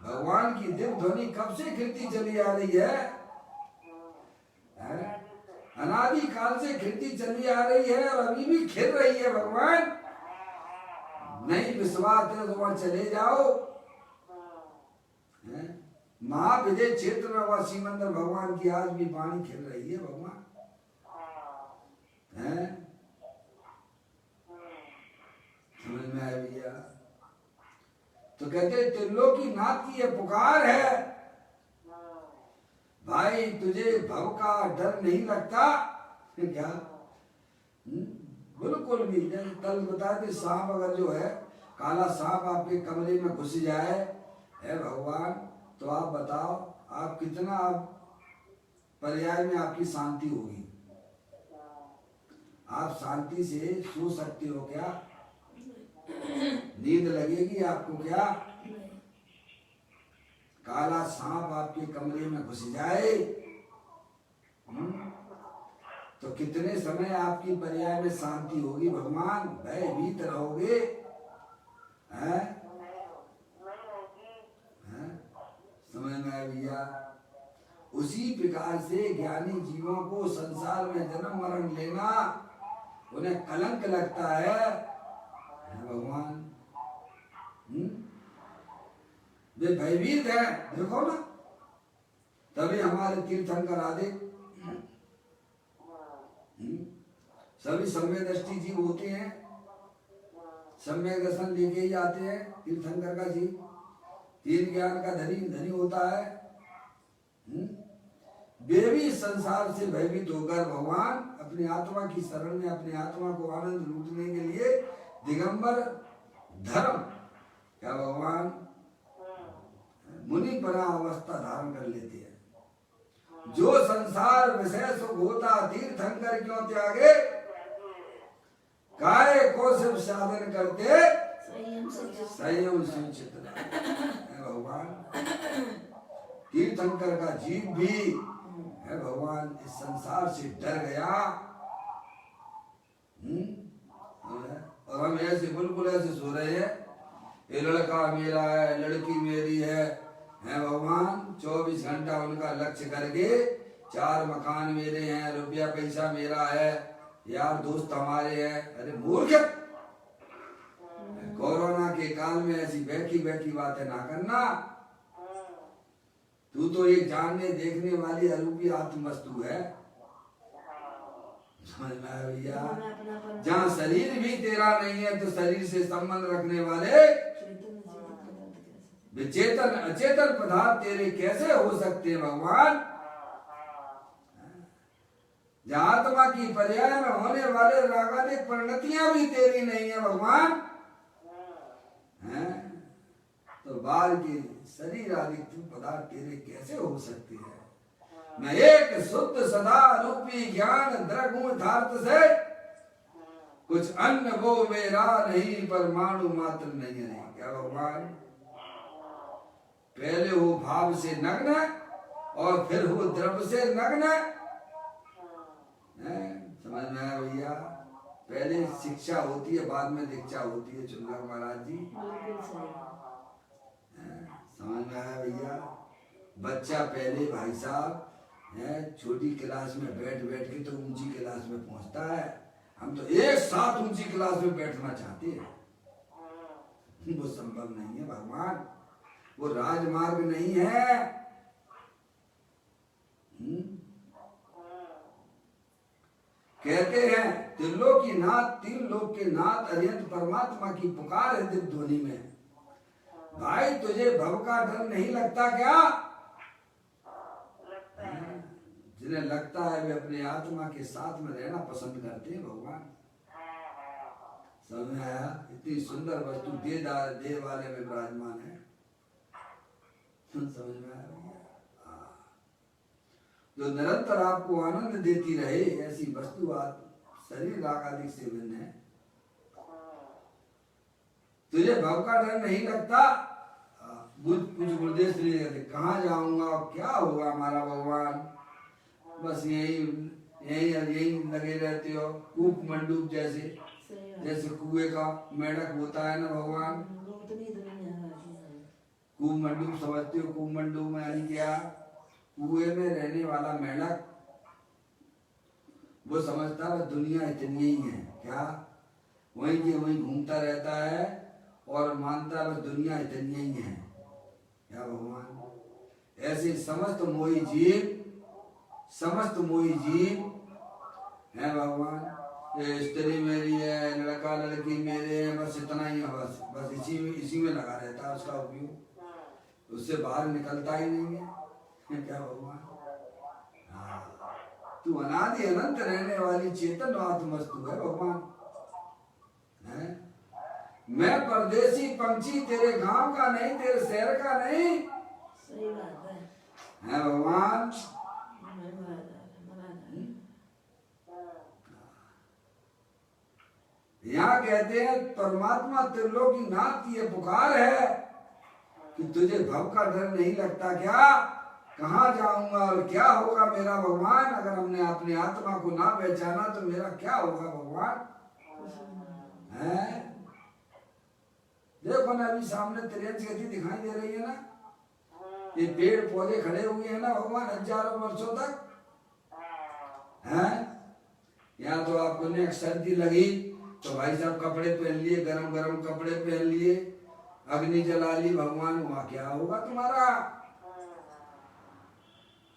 A: भगवान की दिव्य ध्वनि कब से खिड़ती चली आ रही है? अनादि काल से खिड़ती चली आ रही है और अभी भी खिल रही है भगवान। नहीं विश्वास है तो वहां चले जाओ। महाविजय क्षेत्र में वासी मंदिर भगवान की आज भी वाणी खिल रही है भगवान। समझ में आया भैया? तो कहते त्रिलोकी नाथ की ये पुकार है, भाई तुझे भव का डर नहीं लगता क्या? बिल्कुल भी। जैसे कल बताया कि सांप अगर जो है काला सांप आपके कमरे में घुस जाए है भगवान, तो आप बताओ आप कितना पर्याय में आपकी शांति होगी? आप शांति से सो सकते हो क्या? नींद लगेगी आपको क्या? काला सांप आपके कमरे में घुस जाए तो कितने समय आपकी पर्याय में शांति होगी भगवान? भयभीत रहोगे हैं? समझ में आया भैया? उसी प्रकार से ज्ञानी जीवों को संसार में जन्म मरण लेना उन्हें कलंक लगता है भगवान। वे भयभीत है, देखो ना। तभी हमारे तीर्थंकर आदि सभी सम्यक दृष्टि जीव होते हैं, सम्यक दर्शन लेके ही आते हैं। तीर्थंकर का जीव तीन ज्ञान का धनी होता है। वे भी संसार से भयभीत होकर भगवान अपनी आत्मा की शरण में अपनी आत्मा को आनंद लूटने के लिए दिगंबर धर्म क्या भगवान मुनि परा अवस्था धारण कर लेते हैं। जो संसार विषय सुख होता तीर्थंकर क्यों त्यागे, काय को सिर्फ साधन करते संयम संचित भगवान। तीर्थंकर का जीव भी है भगवान इस संसार से डर गया। और हम ऐसे बिल्कुल ऐसे सो रहे हैं, ये लड़का मेरा है, लड़की मेरी है भगवान। 24 घंटा उनका लक्ष्य करके 4 मकान मेरे हैं, रुपया पैसा मेरा है, यार दोस्त हमारे हैं। अरे मूर्ख, कोरोना के काल में ऐसी बैठी बैठी बातें ना करना। तू तो एक जानने देखने वाली अरूपी आत्मवस्तु है। समझ में आया भैया? जहाँ शरीर भी तेरा नहीं है तो शरीर से संबंध रखने वाले विचेतन अचेतन पदार्थ तेरे कैसे हो सकते हैं भगवान? जहाँ आत्मा की पर्याय में होने वाले रागादिक परिणतियां भी तेरी नहीं है भगवान, तो बाल के शरीर आदि पदार्थ तेरे कैसे हो सकते हैं? मैं एक शुद्ध सदा रूपी ज्ञान द्रगुण से कुछ अन्न वो मेरा नहीं, परमाणु मात्र नहीं है। क्या भगवान? पहले वो भाव से नग्न और फिर वो द्रव्य से नग्न। समझ में आया भैया? पहले शिक्षा होती है, बाद में दीक्षा होती है। चुनर महाराज जी, समझ में आया भैया? बच्चा पहले भाई साहब छोटी क्लास में बैठ बैठ के तो ऊंची क्लास में पहुंचता है। हम तो एक साथ ऊंची क्लास में बैठना चाहते हैं, वो संभव नहीं है भगवान। वो राजमार्ग नहीं है। कहते हैं त्रिलोक की नाथ, तीन लोक के नाथ अरिहंत परमात्मा की पुकार है दिव्य ध्वनि में। भाई तुझे भव का डर नहीं लगता क्या? जिन्हें लगता है वे अपने आत्मा के साथ में रहना पसंद करते हैं भगवान। समझ में आया? इतनी सुंदर वस्तु दे वाले में विराजमान है। समझ में आ रही है? हाँ। जो निरंतर आपको आनंद देती रहे ऐसी वस्तु शरीर राग आदि से भिन्न है। तुझे भव का डर नहीं लगता? कुछ गुरुदेव श्री कहते कहाँ जाऊंगा और क्या होगा हमारा भगवान, बस यही लगे रहते हो कूप मंडूप जैसे, जैसे कुएं का मेढक होता है ना भगवान, कूप मंडूप समझते हो? कूप मंडूप में यानी क्या? कुएं में रहने वाला मेढक वो समझता है दुनिया इतनी ही है क्या, वहीं के वहीं घूमता रहता है और मानता है दुनिया इतनी ही है क्या भगवान? ऐसे समस्त मोही जीव है भगवान, ये स्त्री मेरी है, लड़का लड़की मेरे हैं, बस इतना ही है, बस इसी में लगा रहता है उसका उपयोग, उससे बाहर निकलता ही नहीं है क्या भगवान? हाँ, तू अनादि अनंत रहने वाली चेतन आत्मवस्तु है भगवान है? मैं परदेसी पंछी तेरे गांव का नहीं, तेरे शहर का नहीं।
B: सही बात
A: है भगवान? यहाँ कहते हैं परमात्मा त्रिलोकी नाथ की ये पुकार है कि तुझे भव का डर नहीं लगता क्या? कहाँ जाऊंगा और क्या होगा मेरा भगवान? अगर हमने अपनी आत्मा को ना पहचाना तो मेरा क्या होगा भगवान? है? देखो ना अभी सामने त्रियंश गति दिखाई दे रही है ना, ये पेड़ पौधे खड़े हुए हैं ना भगवान हजारों वर्षों तक हैं। यहाँ तो आपको ने सर्दी लगी तो भाई साहब कपड़े पहन लिए, गरम गरम कपड़े पहन लिए, अग्नि जला ली भगवान, वहां क्या होगा तुम्हारा?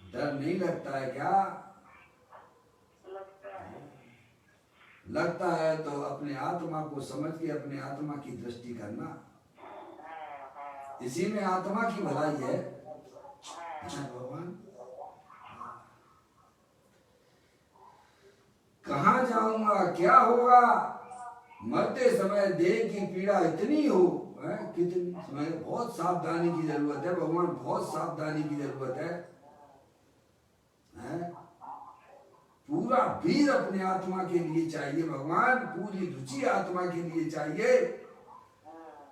A: डर नहीं लगता है क्या? लगता है तो अपने आत्मा को समझ के अपने आत्मा की दृष्टि करना, इसी में आत्मा की भलाई है भगवान। कहाँ जाऊंगा, क्या होगा? मरते समय देह की पीड़ा इतनी हो है, कितनी समय, बहुत सावधानी की जरूरत है भगवान, बहुत सावधानी की जरूरत है? पूरा वीर अपने आत्मा के लिए चाहिए भगवान, पूरी रुचि आत्मा के लिए चाहिए।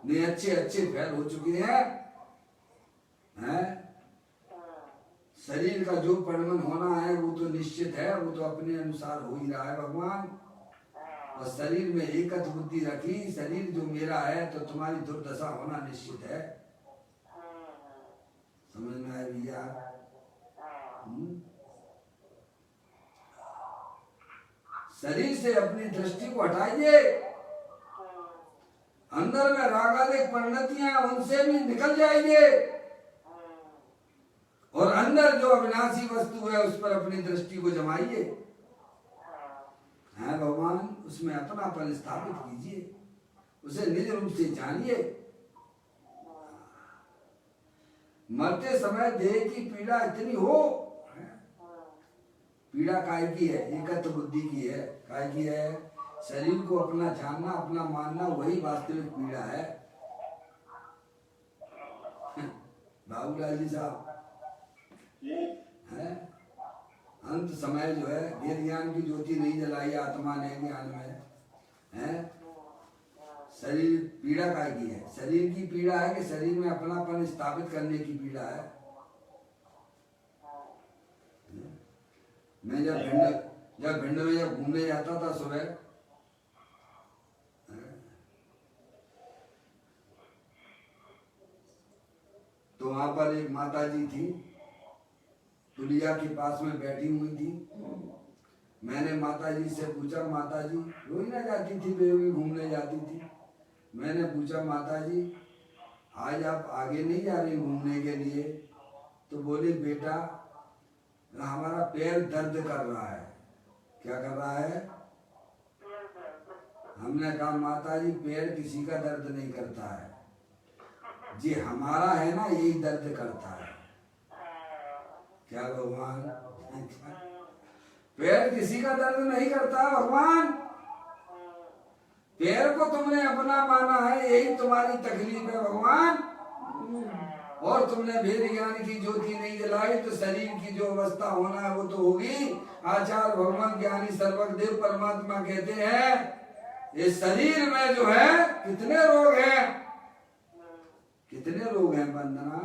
A: ने अच्छे अच्छे फैल हो चुके हैं, शरीर का जो परिणमन होना है वो तो निश्चित है, वो तो अपने अनुसार हो ही रहा है भगवान। और शरीर में एकत्र बुद्धि रखी, शरीर जो मेरा है तो तुम्हारी दुर्दशा होना निश्चित है। समझ में आया भैया? शरीर से अपनी दृष्टि को हटाइए, अंदर में रागादिक परिणतियां उनसे भी निकल जाइए और अंदर जो अविनाशी वस्तु है उस पर अपनी दृष्टि को जमाइए। है भगवान, उसमें अपनापन स्थापित कीजिए, उसे निज रूप से जानिए। मरते समय देह की पीड़ा इतनी हो, पीड़ा काय की है? एकत्र बुद्धि की है। काय की है? शरीर को अपना जानना, अपना मानना, वही वास्तविक पीड़ा है। बाबूलाल जी साहब है, अंत समय जो है वेद ज्ञान की ज्योति नहीं जलाई आत्मा ने ज्ञान में है। शरीर पीड़ा काय की है? शरीर की पीड़ा है कि शरीर में अपनापन स्थापित करने की पीड़ा है। मैं जब भिंड में जब घूमने जाता था सुबह, तो वहां पर एक माता जी थी, पुलिया के पास में बैठी हुई थी। मैंने माता जी से पूछा, माता जी रोज ना जाती थी, वे भी घूमने जाती थी। मैंने पूछा, माता जी आज आप आगे नहीं जा रही घूमने के लिए? तो बोली, बेटा हमारा पैर दर्द कर रहा है। क्या कर रहा है? हमने कहा, माता जी पैर किसी का दर्द नहीं करता है, जी हमारा है ना यही दर्द करता है। क्या भगवान? पैर किसी का दर्द नहीं करता भगवान, पैर को तुमने अपना माना है, यही तुम्हारी तकलीफ है भगवान। और तुमने भेद ज्ञान की ज्योति नहीं जलाई तो शरीर की जो अवस्था होना है वो तो होगी। आचार्य भगवान ज्ञानी सर्वज्ञ देव परमात्मा कहते हैं इस शरीर में जो है कितने रोग हैं, कितने रोग हैं वंदना?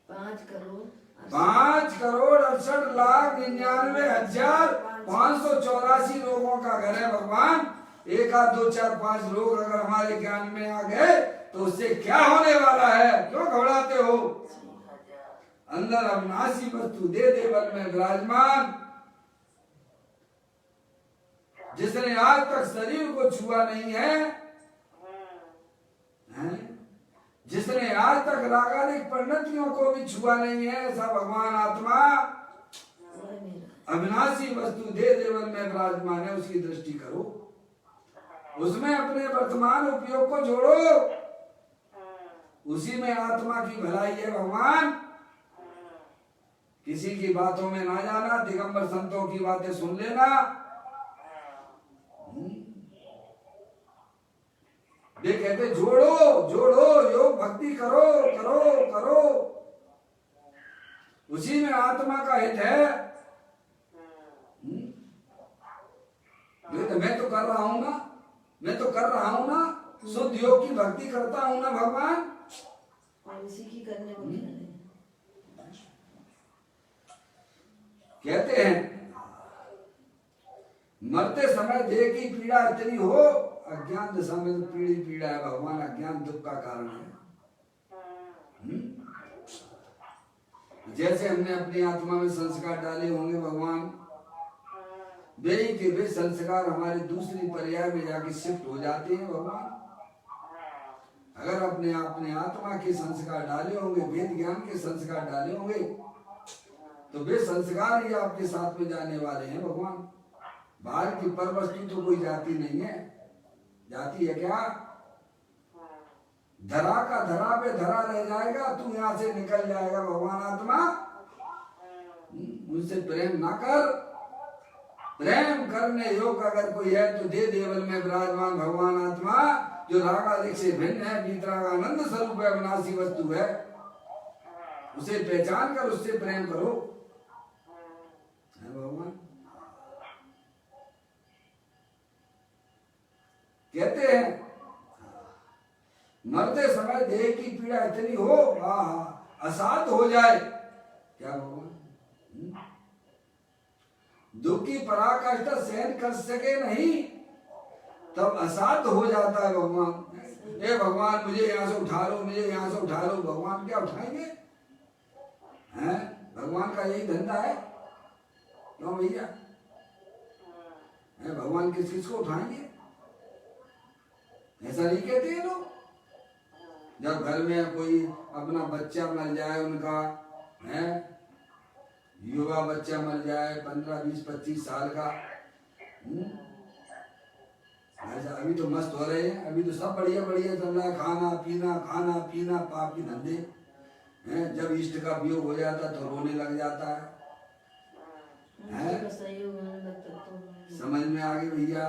A: 5,68,99,584 लोगों का घर है भगवान। 1 आध 2 4 5 लोग अगर हमारे ज्ञान में आ गए तो उससे क्या होने वाला है? क्यों घबराते हो? अंदर अविनाशी वस्तु दे देवल में विराजमान, जिसने आज तक शरीर को छुआ नहीं है, जिसने आज तक रागानिक परिणतियों को भी छुआ नहीं है, ऐसा भगवान आत्मा अविनाशी वस्तु दे देवल में विराजमान है। उसकी दृष्टि करो, उसमें अपने वर्तमान उपयोग को जोड़ो, उसी में आत्मा की भलाई है भगवान। किसी की बातों में ना जाना, दिगंबर संतों की बातें सुन लेना। वे कहते जोड़ो जोड़ो, योग भक्ति करो करो करो, उसी में आत्मा का हित है। तो मैं तो कर रहा हूं ना, मैं तो कर रहा हूं ना, शुद्ध योग की भक्ति करता हूं ना भगवान,
B: और इसी की करने को कह रहे हैं।
A: कहते हैं मरते समय देह की पीड़ा इतनी हो, अज्ञान दशा में तो पीड़ी पीड़ा है भगवान, अज्ञान दुख का कारण है। जैसे हमने अपनी आत्मा में संस्कार डाले होंगे भगवान, वे के वे संस्कार हमारे दूसरी पर्याय में जाके शिफ्ट हो जाते हैं भगवान। अगर अपने आत्मा के संस्कार डाले होंगे, वेद ज्ञान के संस्कार डाले होंगे, तो वे संस्कार ही आपके साथ में जाने वाले हैं भगवान। बाहर की पर वस्तु तो कोई जाती नहीं है, जाती है क्या? धरा का धरा पे धरा रह जाएगा, तू यहाँ से निकल जाएगा भगवान आत्मा। मुझसे प्रेम ना कर, प्रेम करने योग अगर कोई है तो दे देवल में विराजमान भगवान आत्मा, जो रागादिक से भिन्न है, वीतरागानंद स्वरूप है, विनाशी वस्तु है, उसे पहचान कर उससे प्रेम करो भगवान। कहते हैं मरते समय देह की पीड़ा इतनी हो, असाध्य हो जाए, क्या भगवान? दुख की पराकाष्ठा सहन कर सके नहीं, तब असाध्य हो जाता है भगवान। ए भगवान मुझे यहाँ से उठा लो, मुझे यहाँ से उठा लो। भगवान क्या उठाएंगे? हैं? भगवान का यही धंधा है। क्यों भैया? भगवान किस किस को उठाएंगे? ऐसा नहीं कहते हैं लोग। जब घर में कोई अपना बच्चा मर जाए, उनका है युवा बच्चा मर जाए 15, 20, 25 साल का, ऐसा अभी तो मस्त हो रहे हैं, अभी तो सब बढ़िया बढ़िया चल रहा है, खाना पीना पाप की धंधे हैं। जब इष्ट का वियोग हो जाता तो रोने लग जाता है। समझ में आ गई भैया?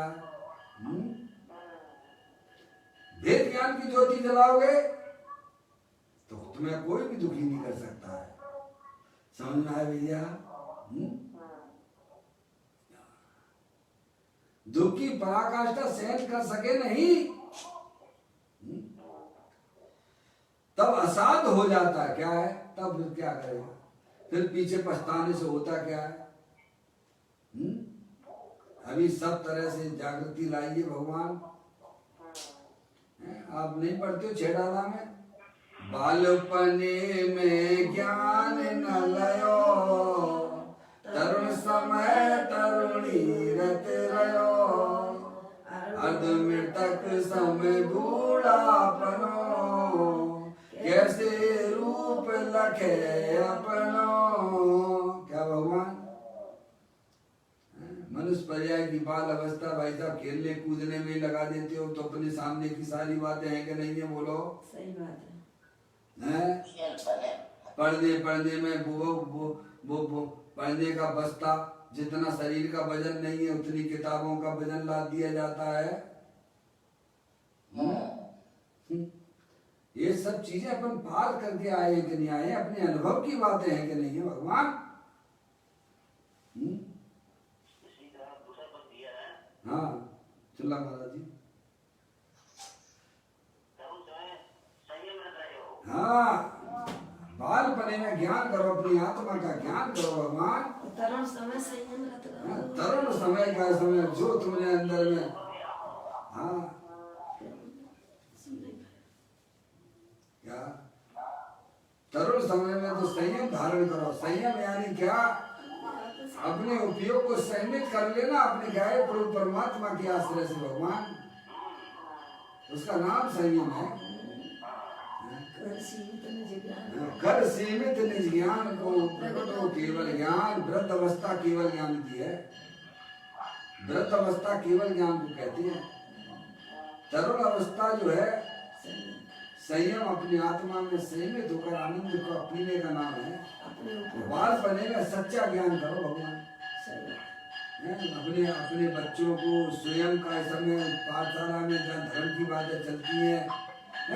A: वेद ज्ञान की ज्योति जलाओगे तो तुम्हें कोई भी दुखी नहीं कर सकता है। समझ में आया भैया? दुख की पराकाष्ठा सहन कर सके नहीं, तब असाध्य हो जाता है। क्या है? तब फिर क्या करेगा? फिर पीछे पछताने से होता क्या है? अभी सब तरह से जागृति लाइए भगवान। आप नहीं पढ़ते हो छेड़ाला में? बालपने में ज्ञान न लयो, तरुण समय तरुणी रत रयो, अर्ध मृतक समय बूढ़ापनो, कैसे रूप लखे अपनो। क्या भगवान? मनुष्य पर्याय की बाल अवस्था भाई साहब खेलने कूदने में लगा देते हो, तो अपने सामने की सारी बातें हैं कि नहीं है? बोलो।
B: सही बात
A: है। पढ़ने में वो पढ़ने का बस्ता, जितना शरीर का वजन नहीं है उतनी किताबों का वजन लाद दिया जाता है। ये सब चीजें अपन पार करके आए हैं कि नहीं आए, अपने अनुभव की बातें हैं कि नहीं है भगवान।
C: इसी तरह दूसरा पद दिया है,
A: हाँ चला महाराज जी।
C: तरुण समय संयम रख रहे हो।
A: हाँ बालपने में ज्ञान करो, अपनी आत्मा का ज्ञान करो भगवान।
B: तरुण समय संयम रत रहो।
A: हाँ, तरुण समय का समय जो तुमने अंदर में, हाँ क्या तरुण समय में तो संयम धारण करो। संयम यानी क्या, अपने उपयोग को संयमित कर लेना अपने गाय प्रभु परमात्मा के आश्रय से भगवान, उसका नाम संयम है।
B: कर सीमित निज ज्ञान।
A: कर सीमित निज ज्ञान को प्रकट हो केवल ज्ञान। वृद्ध अवस्था केवल ज्ञान की है, वृद्ध अवस्था केवल ज्ञान को कहती है। तरुण अवस्था जो है संयम, अपनी आत्मा में संयमित होकर आनंद को पीने का नाम है।
B: अपने ऊपर
A: बाल बनेगा सच्चा ज्ञान करो भगवान। अपने अपने बच्चों को स्वयं का समय पाठशाला में जहाँ धर्म की बातें चलती हैं,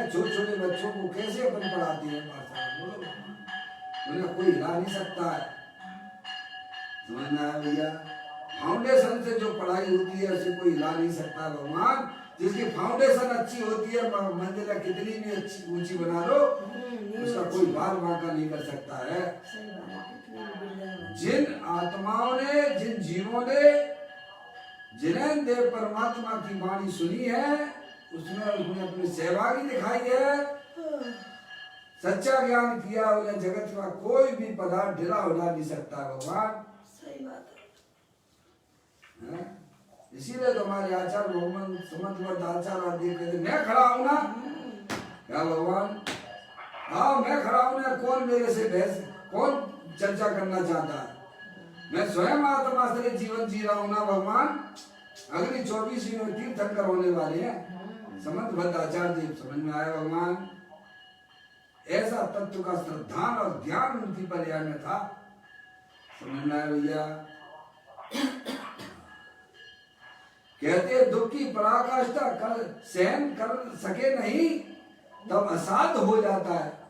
A: छोटे छोटे बच्चों को कैसे अपन पढ़ाते हैं पाठशाला, बोलो उन्हें कोई हिला नहीं सकता है। समझ में आया भैया? फाउंडेशन से जो पढ़ाई होती है उसे कोई हिला नहीं सकता भगवान। जिसकी फाउंडेशन अच्छी होती है, मंजिला कितनी भी अच्छी ऊंची बना लो, उसका कोई बार वाका नहीं कर सकता है। जिन आत्माओं ने, जिन जीवों ने, जिन्हें देव परमात्मा की वाणी सुनी है, उसमें उसने अपनी सहभागी दिखाई है, सच्चा ज्ञान किया, उन्हें जगत का कोई भी पदार्थ ढिला उड़ा नहीं सकता भगवान।
B: सही बात
A: है। इसीलिए तो हमारे आचार्य मोहम्मद समझ आचार्य आदि कहते मैं खड़ा हूं ना, क्या भगवान? हाँ मैं खड़ा हूं ना, कौन मेरे से बहस, कौन चर्चा करना चाहता है? मैं स्वयं आत्मा से जीवन जी रहा हूं ना भगवान। अगली 24वीं में तीर्थंकर होने वाले हैं समझ आचार्य जी। समझ में आया भगवान? ऐसा तत्व का श्रद्धान और ज्ञान उनकी पर्याय में था। समझ में आया भैया? कहते हैं दुख की पराकाष्ठा कर सहन कर सके नहीं तब असाध्य हो जाता है।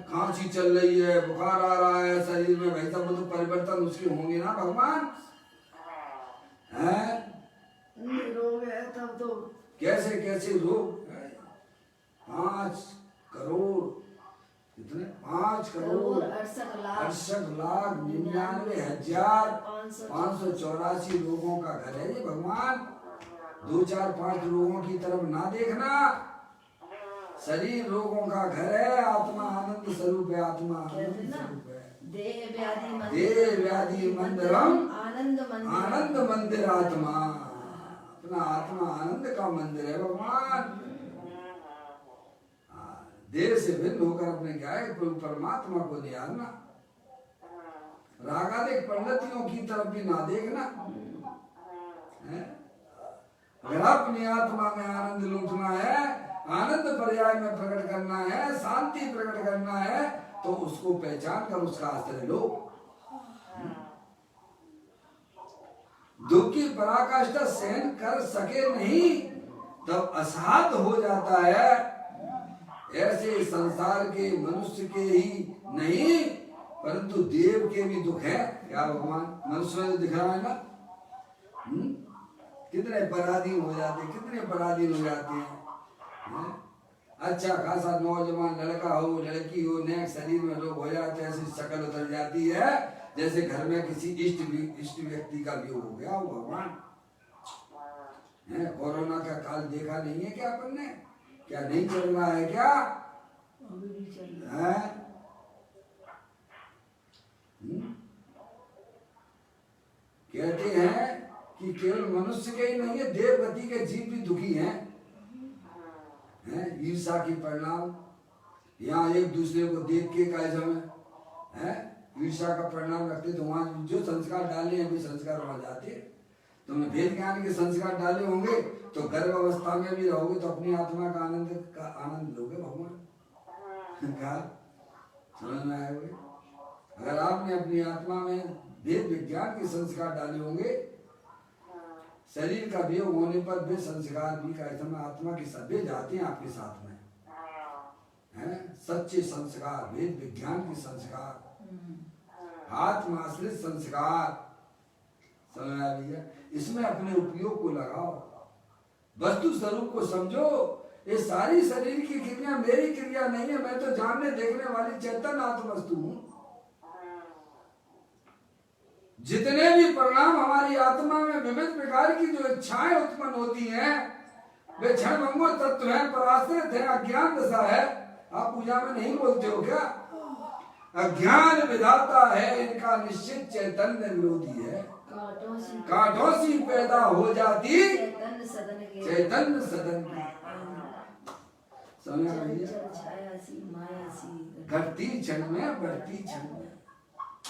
A: खांसी चल रही है, बुखार आ रहा है शरीर में, भाई साहब तो परिवर्तन उसके होंगे ना भगवान।
B: रोग है तब तो
A: कैसे कैसे रोग, 5 करोड़ कितने, 5 करोड़ 68 लाख 99,584 लोगों का घर है ये भगवान। 2 4 5 लोगों की तरफ ना देखना, शरीर रोगों का घर है, आत्मा आनंद स्वरूप है, आत्मा आनंद स्वरूप है। देह व्याधि मंदिरम आनंद मंदिर आत्मा, अपना आत्मा आनंद का मंदिर है भगवान। देह से भिन्न होकर अपने गाय परमात्मा को निहारना, रागादिक पंडितियों की तरफ भी ना देखना। अगर अपनी आत्मा में आनंद लूटना है, आनंद पर्याय में प्रकट करना है, शांति प्रकट करना है, तो उसको पहचान कर उसका आश्रय लो। दुख की पराकाष्ठा सहन कर सके नहीं तब असाध्य हो जाता है। ऐसे संसार के मनुष्य के ही नहीं परंतु देव के भी दुख है। क्या भगवान? मनुष्य में तो दिख रहा है ना, कितने पराधीन हो जाते, कितने पराधीन हो जाते हैं। अच्छा खासा नौजवान लड़का हो लड़की हो, नेक शरीर में लोग हो जाते हैं, ऐसी शक्ल उतर जाती है जैसे घर में किसी इष्ट व्यक्ति का वियोग हो गया हो भगवान। कोरोना का काल देखा नहीं है क्या अपन ने? क्या नहीं चल रहा है क्या?
B: अभी भी चल रहा है।
A: कहते हैं कि केवल मनुष्य के ही नहीं है, देव गति के जीव भी दुखी हैं। ईर्षा की परिणाम, यहाँ एक दूसरे को देख के कैसे में ईर्षा का परिणाम रखते, तो वहां जो संस्कार डाले हैं भी संस्कार वहां जाते। तुमने वेद ज्ञान के संस्कार डाले होंगे तो गर्भ अवस्था में भी रहोगे तो अपनी आत्मा का आनंद लोगे भगवान। क्या समझ में आए हुए? अगर आपने अपनी आत्मा में वेद विज्ञान के संस्कार डाले होंगे, शरीर का वियोग होने पर वे संस्कार भी कार्यक्रम आत्मा के साथ जाते हैं आपके साथ में। हैं, सच्चे संस्कार, वेद विज्ञान के संस्कार, आत्माश्रित संस्कार, समझ में आ भैया। इसमें अपने उपयोग को लगाओ, वस्तु स्वरूप को समझो। ये सारी शरीर की क्रिया मेरी क्रिया नहीं है, मैं तो जानने देखने वाली चेतन आत्म वस्तु हूं। जितने भी परिणाम हमारी आत्मा में विविध प्रकार की जो इच्छाएं उत्पन्न होती हैं, वे क्षणभंगुर तत्व हैं, पराश्रित है, अज्ञान दशा है। आप पूजा में नहीं बोलते हो क्या? अज्ञान विधाता है, इनका निश्चित चैतन्य विरोधी है। कांटों सी पैदा हो जाती चैतन्य सदन की। समझ में घटती क्षण में, बढ़ती क्षण में,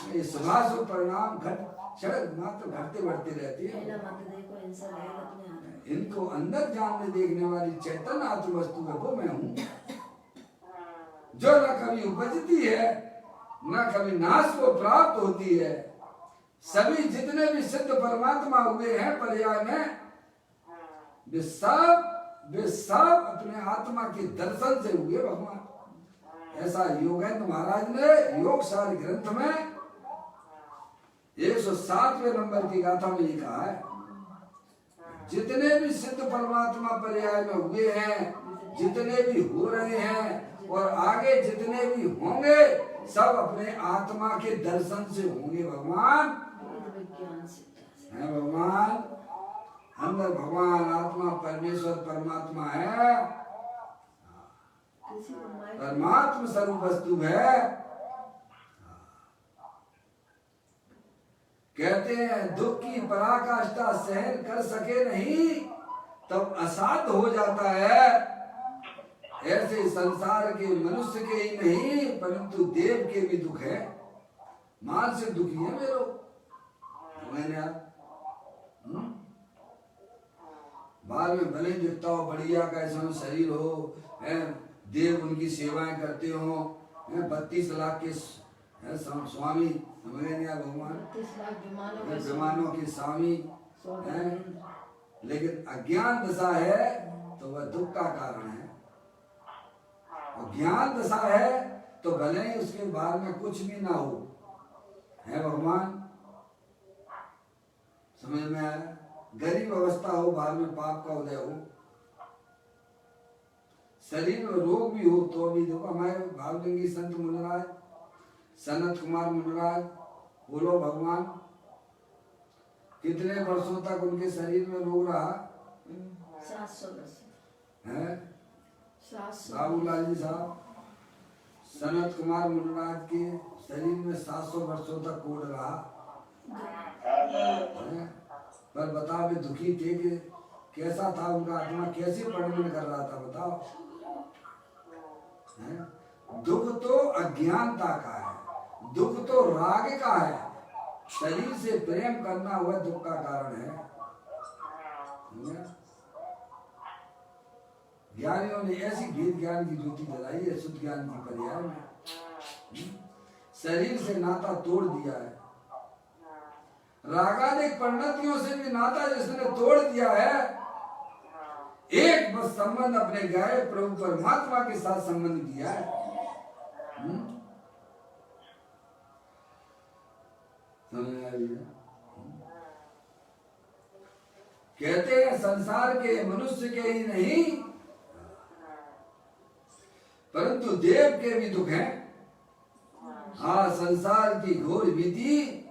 A: ये शुभाशुभ परिणाम घट क्षण मात्र घटते बढ़ते रहते हैं। इनको अंदर जानने देखने वाली चैतन्य आत्म वस्तु है, वो मैं हूँ, जो न कभी उपजती है न कभी नाश को प्राप्त होती है। सभी जितने भी सिद्ध परमात्मा हुए हैं पर्याय में, वे सब अपने आत्मा के दर्शन से हुए भगवान। ऐसा योगेंद्र महाराज ने योग सार ग्रंथ में 107वें नंबर की गाथा में ये कहा है, जितने भी सिद्ध परमात्मा पर्याय में हुए हैं, जितने भी हो रहे हैं और आगे जितने भी होंगे, सब अपने आत्मा के दर्शन से होंगे। भगवान है, भगवान अंदर, भगवान आत्मा परमेश्वर परमात्मा है, परमात्मा स्वरूप वस्तु है। कहते हैं दुख की पराकाष्ठा सहन कर सके नहीं तब असाध्य हो जाता है। ऐसे संसार के मनुष्य के ही नहीं परंतु देव के भी दुख है। मानसिक दुखी है मेरे, मैंने बाद में भले दिखता हो बढ़िया कैसा शरीर हो, है देव उनकी सेवाएं करते हो, 32 लाख के स्वामी भगवान, विमानों के स्वामी हैं, लेकिन अज्ञान दशा है तो वह दुख का कारण है। और ज्ञान दशा है तो भले ही उसके बाद में कुछ भी ना हो, है भगवान। समझ में आया? गरीब अवस्था हो, बाद में पाप का उदय हो, शरीर में रोग भी हो तो भी देखो। हमारे भावलिंगी संत मुनिराज सनत कुमार मुनिराज, बोलो भगवान कितने वर्षों तक उनके शरीर में रोग रहा?
B: 700 वर्ष
A: है।
B: 700
A: बाबूलाल जी साहब, सनत कुमार मुनिराज के शरीर में 700 वर्षों तक कोड़ रहा है। पर बताओ वे दुखी थे कि कैसा था उनका आत्मा, कैसे परिणन कर रहा था बताओ? है? दुख तो अज्ञानता का है, दुख तो राग का है। शरीर से प्रेम करना हुआ दुख का कारण है। ज्ञानियों ने ऐसी भेद ज्ञान की ज्योति जलाई है, शुद्ध ज्ञान की पर्याय में शरीर से नाता तोड़ दिया है। रागादिक परिणतियों से भी नाता जिसने तोड़ दिया है, एक बस संबंध अपने गाय प्रभु परमात्मा के साथ संबंध किया है। कहते हैं संसार के मनुष्य के ही नहीं परंतु देव के भी दुख हैं। हाँ, संसार की घोर भीति,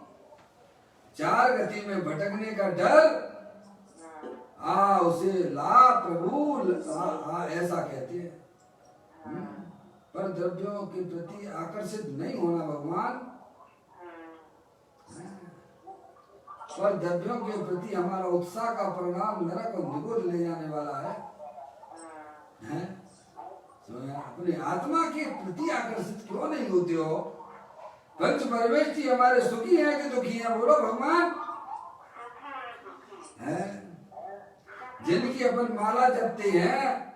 A: चार गति में भटकने का डर, उसे ला प्रभु ऐसा कहते हैं। पर द्रव्यों के प्रति आकर्षित नहीं होना भगवान, पर द्रव्यों के प्रति हमारा उत्साह का परिणाम नरक और निगोद ले जाने वाला है? अपने आत्मा के प्रति आकर्षित क्यों नहीं होते हो? पंच परमेष्ठी हमारे सुखी हैं कि दुखी हैं? बोलो भगवान। जिनकी अपन माला जपते हैं,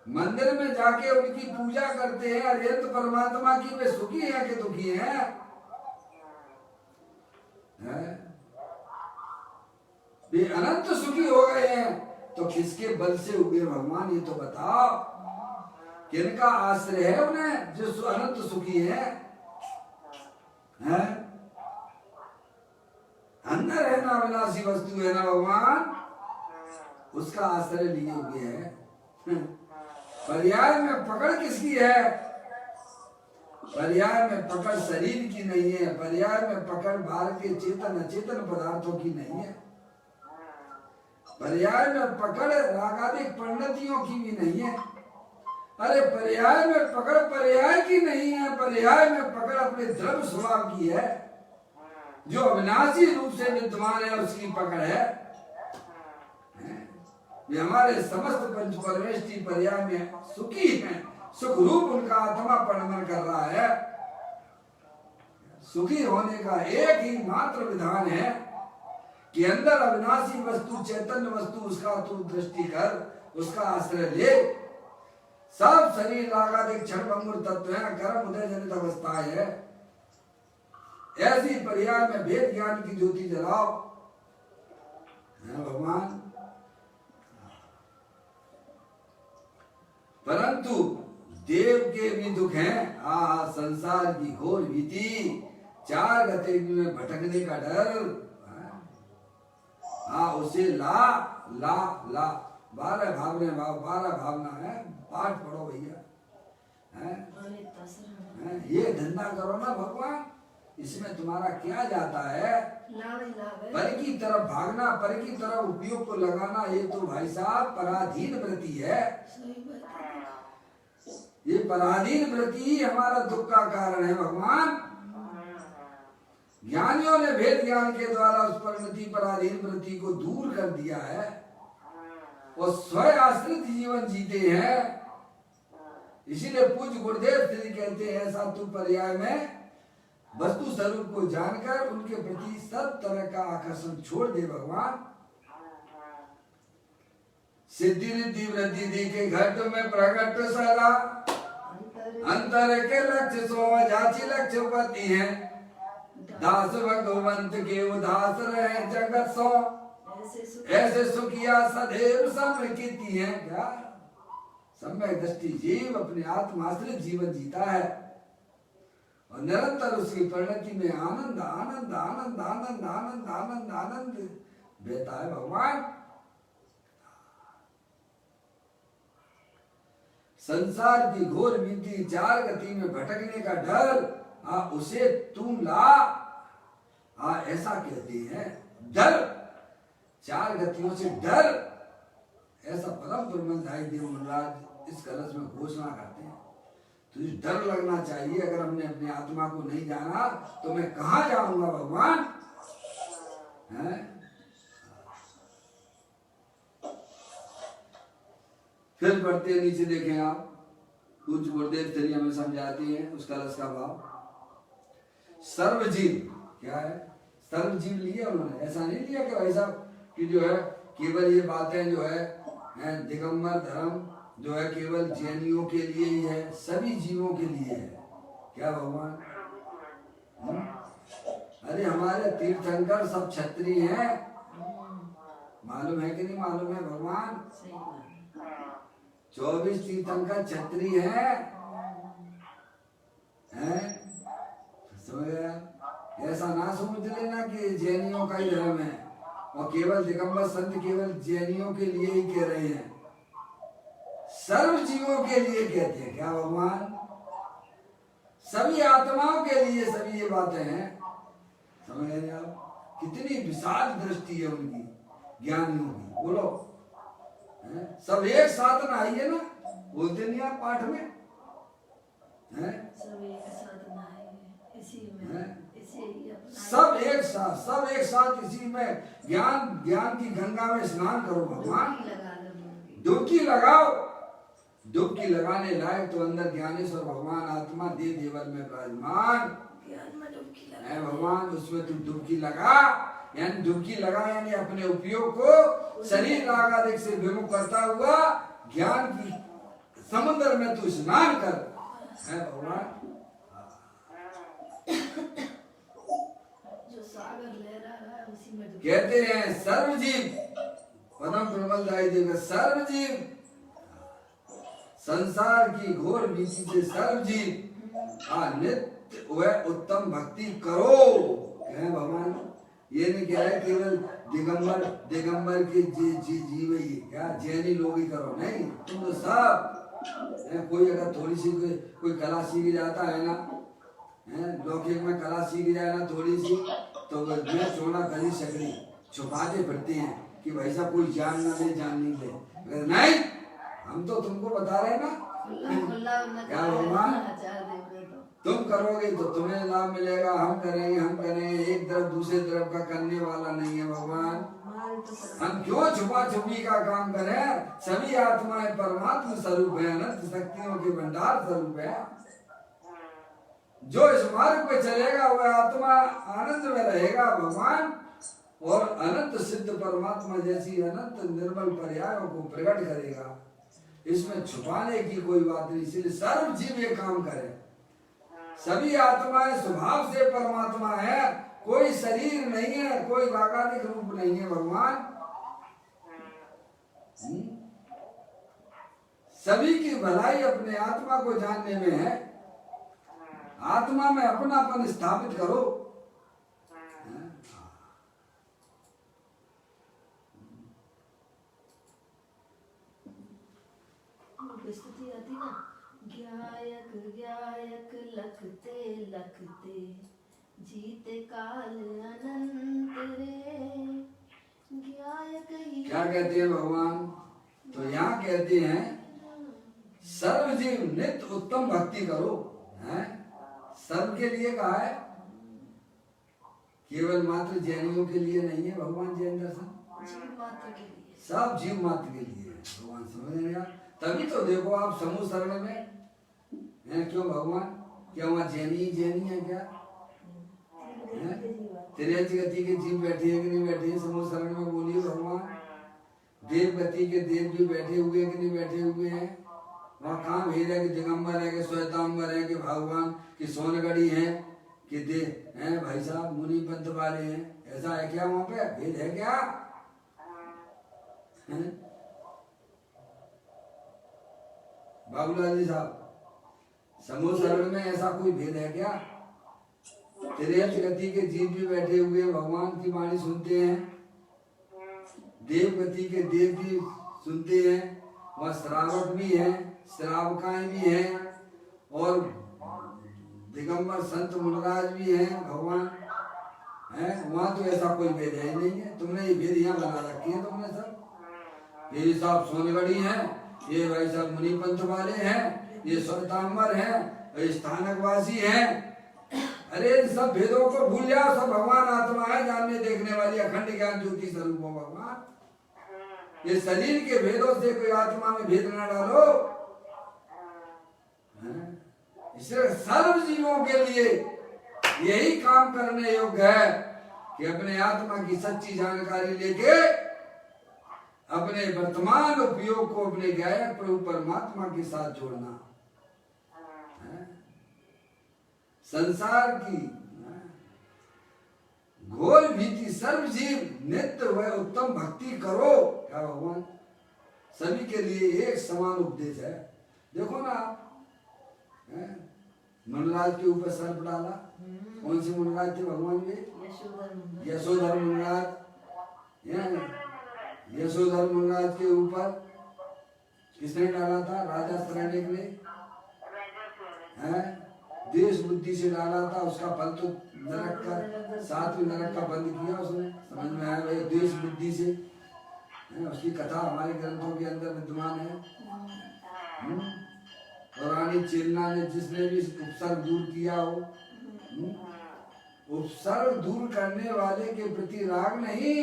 A: मंदिर में जाके उनकी पूजा करते हैं, अरिहंत परमात्मा की, वे सुखी हैं कि दुखी हैं? वे अनंत सुखी हो गए हैं तो किसके बल से हुए भगवान, ये तो बताओ। किनका आश्रय है उन्हें जो अनंत सुखी है? हैं? अंदर है ना अविनाशी वस्तु है ना भगवान, उसका आश्रय लिए हुए है। पर्याय में पकड़ किसकी है? पर्याय में पकड़ शरीर की नहीं है, पर्याय में पकड़ बाहर के चेतन अचेतन पदार्थों की नहीं है, पर्याय में पकड़ रागादिक परिणतियों की भी नहीं है। अरे पर्याय में पकड़ पर्याय की नहीं है, पर्याय में पकड़ अपने द्रव्य स्वभाव की है, जो अविनाशी रूप से विद्यमान है, उसकी पकड़ है। वे हमारे समस्त पंच परमेष्टि पर्याय में सुखी हैं, सुख रूप उनका आत्मा परिणमन कर रहा है। सुखी होने का एक ही मात्र विधान है कि अंदर अविनाशी वस्तु चैतन्य वस्तु, उसका तू दृष्टि कर, उसका आश्रय ले। सब शरीर रागादिक क्षण भंगुर तत्व है, कर्म उदय जनित अवस्था है। ऐसी पर्याय में भेद ज्ञान की ज्योति जलाओ भगवान। परंतु देव के भी दुख हैं, संसार की घोर भीति, चार गति में भटकने का डर, उसे ला ला ला 12 भावना है। पाठ पढ़ो भैया, ये धंधा करो ना भगवान, इसमें तुम्हारा क्या जाता है? पर की तरफ भागना, पर की तरफ उपयोग को लगाना, ये तो भाई साहब पराधीन वृत्ति है। ये पराधीन वृत्ति ही हमारा दुख का कारण है भगवान। ज्ञानियों ने भेद ज्ञान के द्वारा उस परिणति पराधीन वृत्ति को दूर कर दिया है और स्वयं आश्रित जीवन जीते हैं। इसीलिए पूज्य गुरुदेव श्री कहते हैं, ऐसा तू पर्याय में वस्तु स्वरूप को जानकर उनके प्रति सब तरह का आकर्षण छोड़ दे भगवान। सिद्धि रिद्धि वृद्धि दी के घट में प्रकट सारा, अंतर के लक्ष्य सो जाची लक्ष्य पति है, दास भगवंत के उदास रहे जगत सो, ऐसे सुखिया सदैव समय कीती है। क्या सम्यक दृष्टि जीव अपने आत्माश्रित जीवन जीता है और निरंतर उसकी परिणति में आनंद आनंद आनंद आनंद आनंद आनंद आनंद बहता है भगवान। संसार की घोर भीति, चार गति में भटकने का डर, उसे तुम ला, ऐसा कहते हैं। डर, चार गतियों से डर, ऐसा परम ब्रह्मधारी देव महाराज इस कलश में घोषणा करते हैं। तुझे डर लगना चाहिए, अगर हमने अपने आत्मा को नहीं जाना तो मैं कहाँ जाऊंगा भगवान? फिर पढ़ते नीचे देखें आप, कुछ गुरुदेव तेरी हमें समझाते हैं उस कलश का भाव। सर्वजीव क्या है? सर्वजीव लिया उन्होंने, ऐसा नहीं लिया कि भाई साहब कि जो है केवल ये बातें जो है दिगंबर धर्म जो है केवल जैनियों के लिए ही है, सभी जीवों के लिए है। क्या भगवान? अरे हमारे तीर्थंकर सब क्षत्रिय हैं, मालूम है कि नहीं मालूम है भगवान? 24 तीर्थंकर क्षत्रिय हैं, समझ गया? ऐसा ना समझ लेना कि जैनियों का ही धर्म है और केवल दिगंबर संत केवल जैनियों के लिए ही कह रहे हैं, सर्व जीवों के लिए कहते हैं। क्या भगवान? सभी आत्माओं के लिए सभी ये बातें हैं। समझ रहे आप? कितनी विशाल दृष्टि है उनकी, ज्ञानियों की। बोलो सब एक साथ ना आइए ना, बोलते नहीं आप पाठ में
B: सब एक साथ ना आइए, इसी में
A: सब एक साथ इसी में ज्ञान की गंगा में स्नान करो भगवान। डुबकी लगाओ, डुबकी लगाने लायक तो अंदर ज्ञानेश्वर भगवान आत्मा दे देवल में विराजमान है भगवान, उसमें तुम डुबकी लगा। यानी डुबकी लगा यानी अपने उपयोग को शरीर रागादिक से विमुख करता हुआ ज्ञान की समुद्र में तू स्नान कर है भगवान।
B: जो सागर लहरा रहा है उसी में
A: कहते हैं सर्वजीव, परम प्रबलदायी देव सर्वजीव, संसार की घोर भीति से सर्व जीव नित्य वह उत्तम भक्ति करो। कहें भगवान ये नहीं कह रहे केवल दिगंबर के जीव ही क्या जैनी लोग ही करो, नहीं, तुम तो सब कोई अगर थोड़ी सी कोई कला सीख जाता है ना, लौकिक में कला सीख जाए ना थोड़ी सी, तो मैं चोना गली सकली छुपाते फिरते हैं कि भाई साहब कोई जान ना ले, जान नहीं ले। नहीं, हम तो तुमको बता रहे हैं ना क्या भगवान तुम करोगे तो तुम्हें लाभ मिलेगा, हम करेंगे, एक तरफ दूसरे तरफ का करने वाला नहीं है भगवान। हम क्यों छुपा छुपी का काम करें? सभी आत्माएं परमात्मा स्वरूप है, अनंत शक्तियों के भंडार स्वरूप है। जो इस मार्ग पे चलेगा वह आत्मा आनंद में रहेगा भगवान, और अनंत सिद्ध परमात्मा जैसी अनंत निर्मल पर्यायों को प्रकट करेगा। इसमें छुपाने की कोई बात नहीं, इसलिए सर्व जीव ये काम करे। सभी आत्माएं स्वभाव से परमात्मा है, कोई शरीर नहीं है, कोई वागादिक रूप नहीं है भगवान। सभी की भलाई अपने आत्मा को जानने में है। आत्मा में अपनापन स्थापित करो।
B: स्थिति आती ना, ज्ञायक ज्ञायक लखते लखते जीते काल अनंत रे, ज्ञायक ही
A: क्या कहते हैं भगवान? तो यहाँ कहते हैं सर्व जीव नित्य उत्तम भक्ति करो। हैं? सर्व के लिए कहा है, केवल मात्र जैनियों के लिए नहीं है भगवान जैन दर्शन,
B: जीव मात्र के लिए,
A: सब जीव मात्र के लिए है भगवान। समझ रहे हैं? तभी तो देखो आप समूह शरण में हैं, क्यों भगवान? क्या वहाँ जैनी है क्या? त्रियंच गति के जीव बैठे हैं कि नहीं बैठे हैं समूह शरण में? बोलिए भगवान। देव गति के देव भी बैठे हुए हैं कि नहीं बैठे हुए हैं? वहाँ कहाँ भेद है कि दिगंबर है कि श्वेतांबर है कि भगवान की सोनगढ़ी है कि दे हैं भाई साहब मुनि पंथ वाले हैं? ऐसा है क्या? वहाँ पे भेद है क्या? बाबूलाल जी साहब, समूह शरण में ऐसा कोई भेद है क्या? त्रियंच गति के जीव भी बैठे हुए भगवान की वाणी सुनते हैं, देव गति के देव भी सुनते हैं, वहाँ श्रावक भी हैं, श्रावकाएं भी हैं, और दिगंबर संत मुनराज भी हैं भगवान हैं। वहाँ तो ऐसा कोई भेद है ही नहीं है। तुमने ये भेद यहाँ बना रखी है तुमने सब। ये साहब सोनगढ़ी हैं, ये भाई साहब मुनि पंथ वाले हैं, ये श्वेतांबर हैं, ये स्थानकवासी हैं। अरे इन सब भेदों को भूल जाओ, सब भगवान आत्मा है, जानने देखने वाली अखंड ज्ञान ज्योति स्वरूप हो भगवान। ये शरीर के भेदों से कोई आत्मा में भेद न डालो। इसलिए सर्व जीवों के लिए यही काम करने योग्य है कि अपने आत्मा की सच्ची जानकारी लेके अपने वर्तमान उपयोग को अपने गायक प्रभु परमात्मा के साथ जोड़ना। संसार की घोर भीति सर्व जीव नित्य व उत्तम भक्ति करो। क्या भगवान? सभी के लिए एक समान उपदेश है। देखो ना, मुनराज के ऊपर सर्प डाला। कौन से मुनराज थे भगवान? ये यशोधर मुनराज। यशोधर मुनराज के ऊपर किसने डाला था? राजा श्रेणिक ने देश बुद्धि से डाला था। उसका फल तो नरक का, सातवें नरक का बंद किया उसने। समझ में आया भाई? देश बुद्धि से उसकी कथा हमारे ग्रंथों के अंदर विद्यमान है। पौराणिक चेतना ने जिसने भी उपसर्ग दूर किया हो, उपसर्ग दूर करने वाले के प्रति राग नहीं,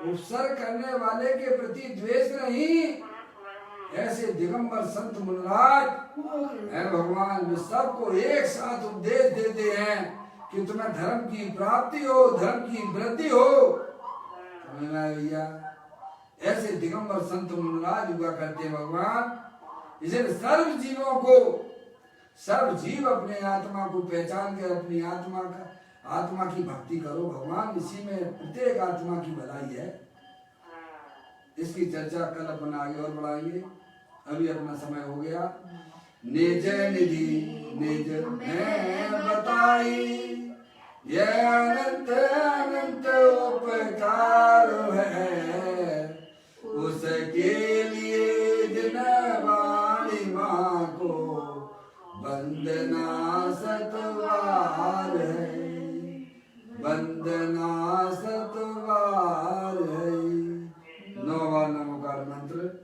A: उपसर्ग करने वाले के प्रति द्वेष नहीं, ऐसे दिगंबर संत मुनराज है भगवान, वे सबको एक साथ उपदेश देते हैं कि तुम्हें धर्म की प्राप्ति हो, धर्म की वृद्धि हो। समझ में आया भैया? ऐसे दिगंबर संत मुनराज हुआ करते भगवान। इसलिए सर्व जीवों को, सर्व जीव अपने आत्मा को पहचान कर अपनी आत्मा की भक्ति करो भगवान। इसी में प्रत्येक आत्मा की भलाई है। इसकी चर्चा कल अपन आगे और बढ़ाएंगे। अभी अपना समय हो गया। निज निधि निज में बताई, ये अनंत अनंत उपकार है, उसके लिए जिन वाणी माँ को वंदना सतवार है, वंदना सतवार है। 9 बार नमोकार मंत्र।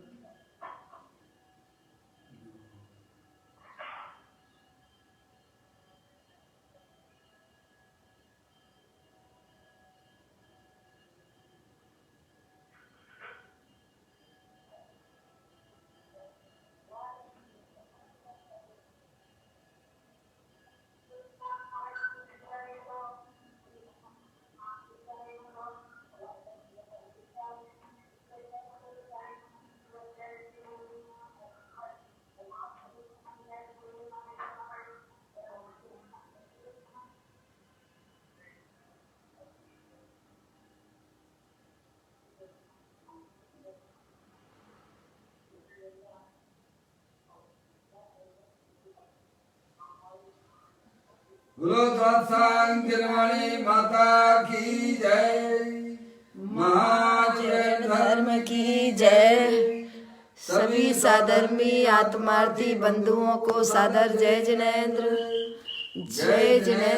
A: बोलो सत्संग माता की जय, महाजन
B: धर्म की जय। सभी साधर्मी आत्मार्थी बंधुओं को सादर जय जिनेंद्र, जय जिनेंद्र।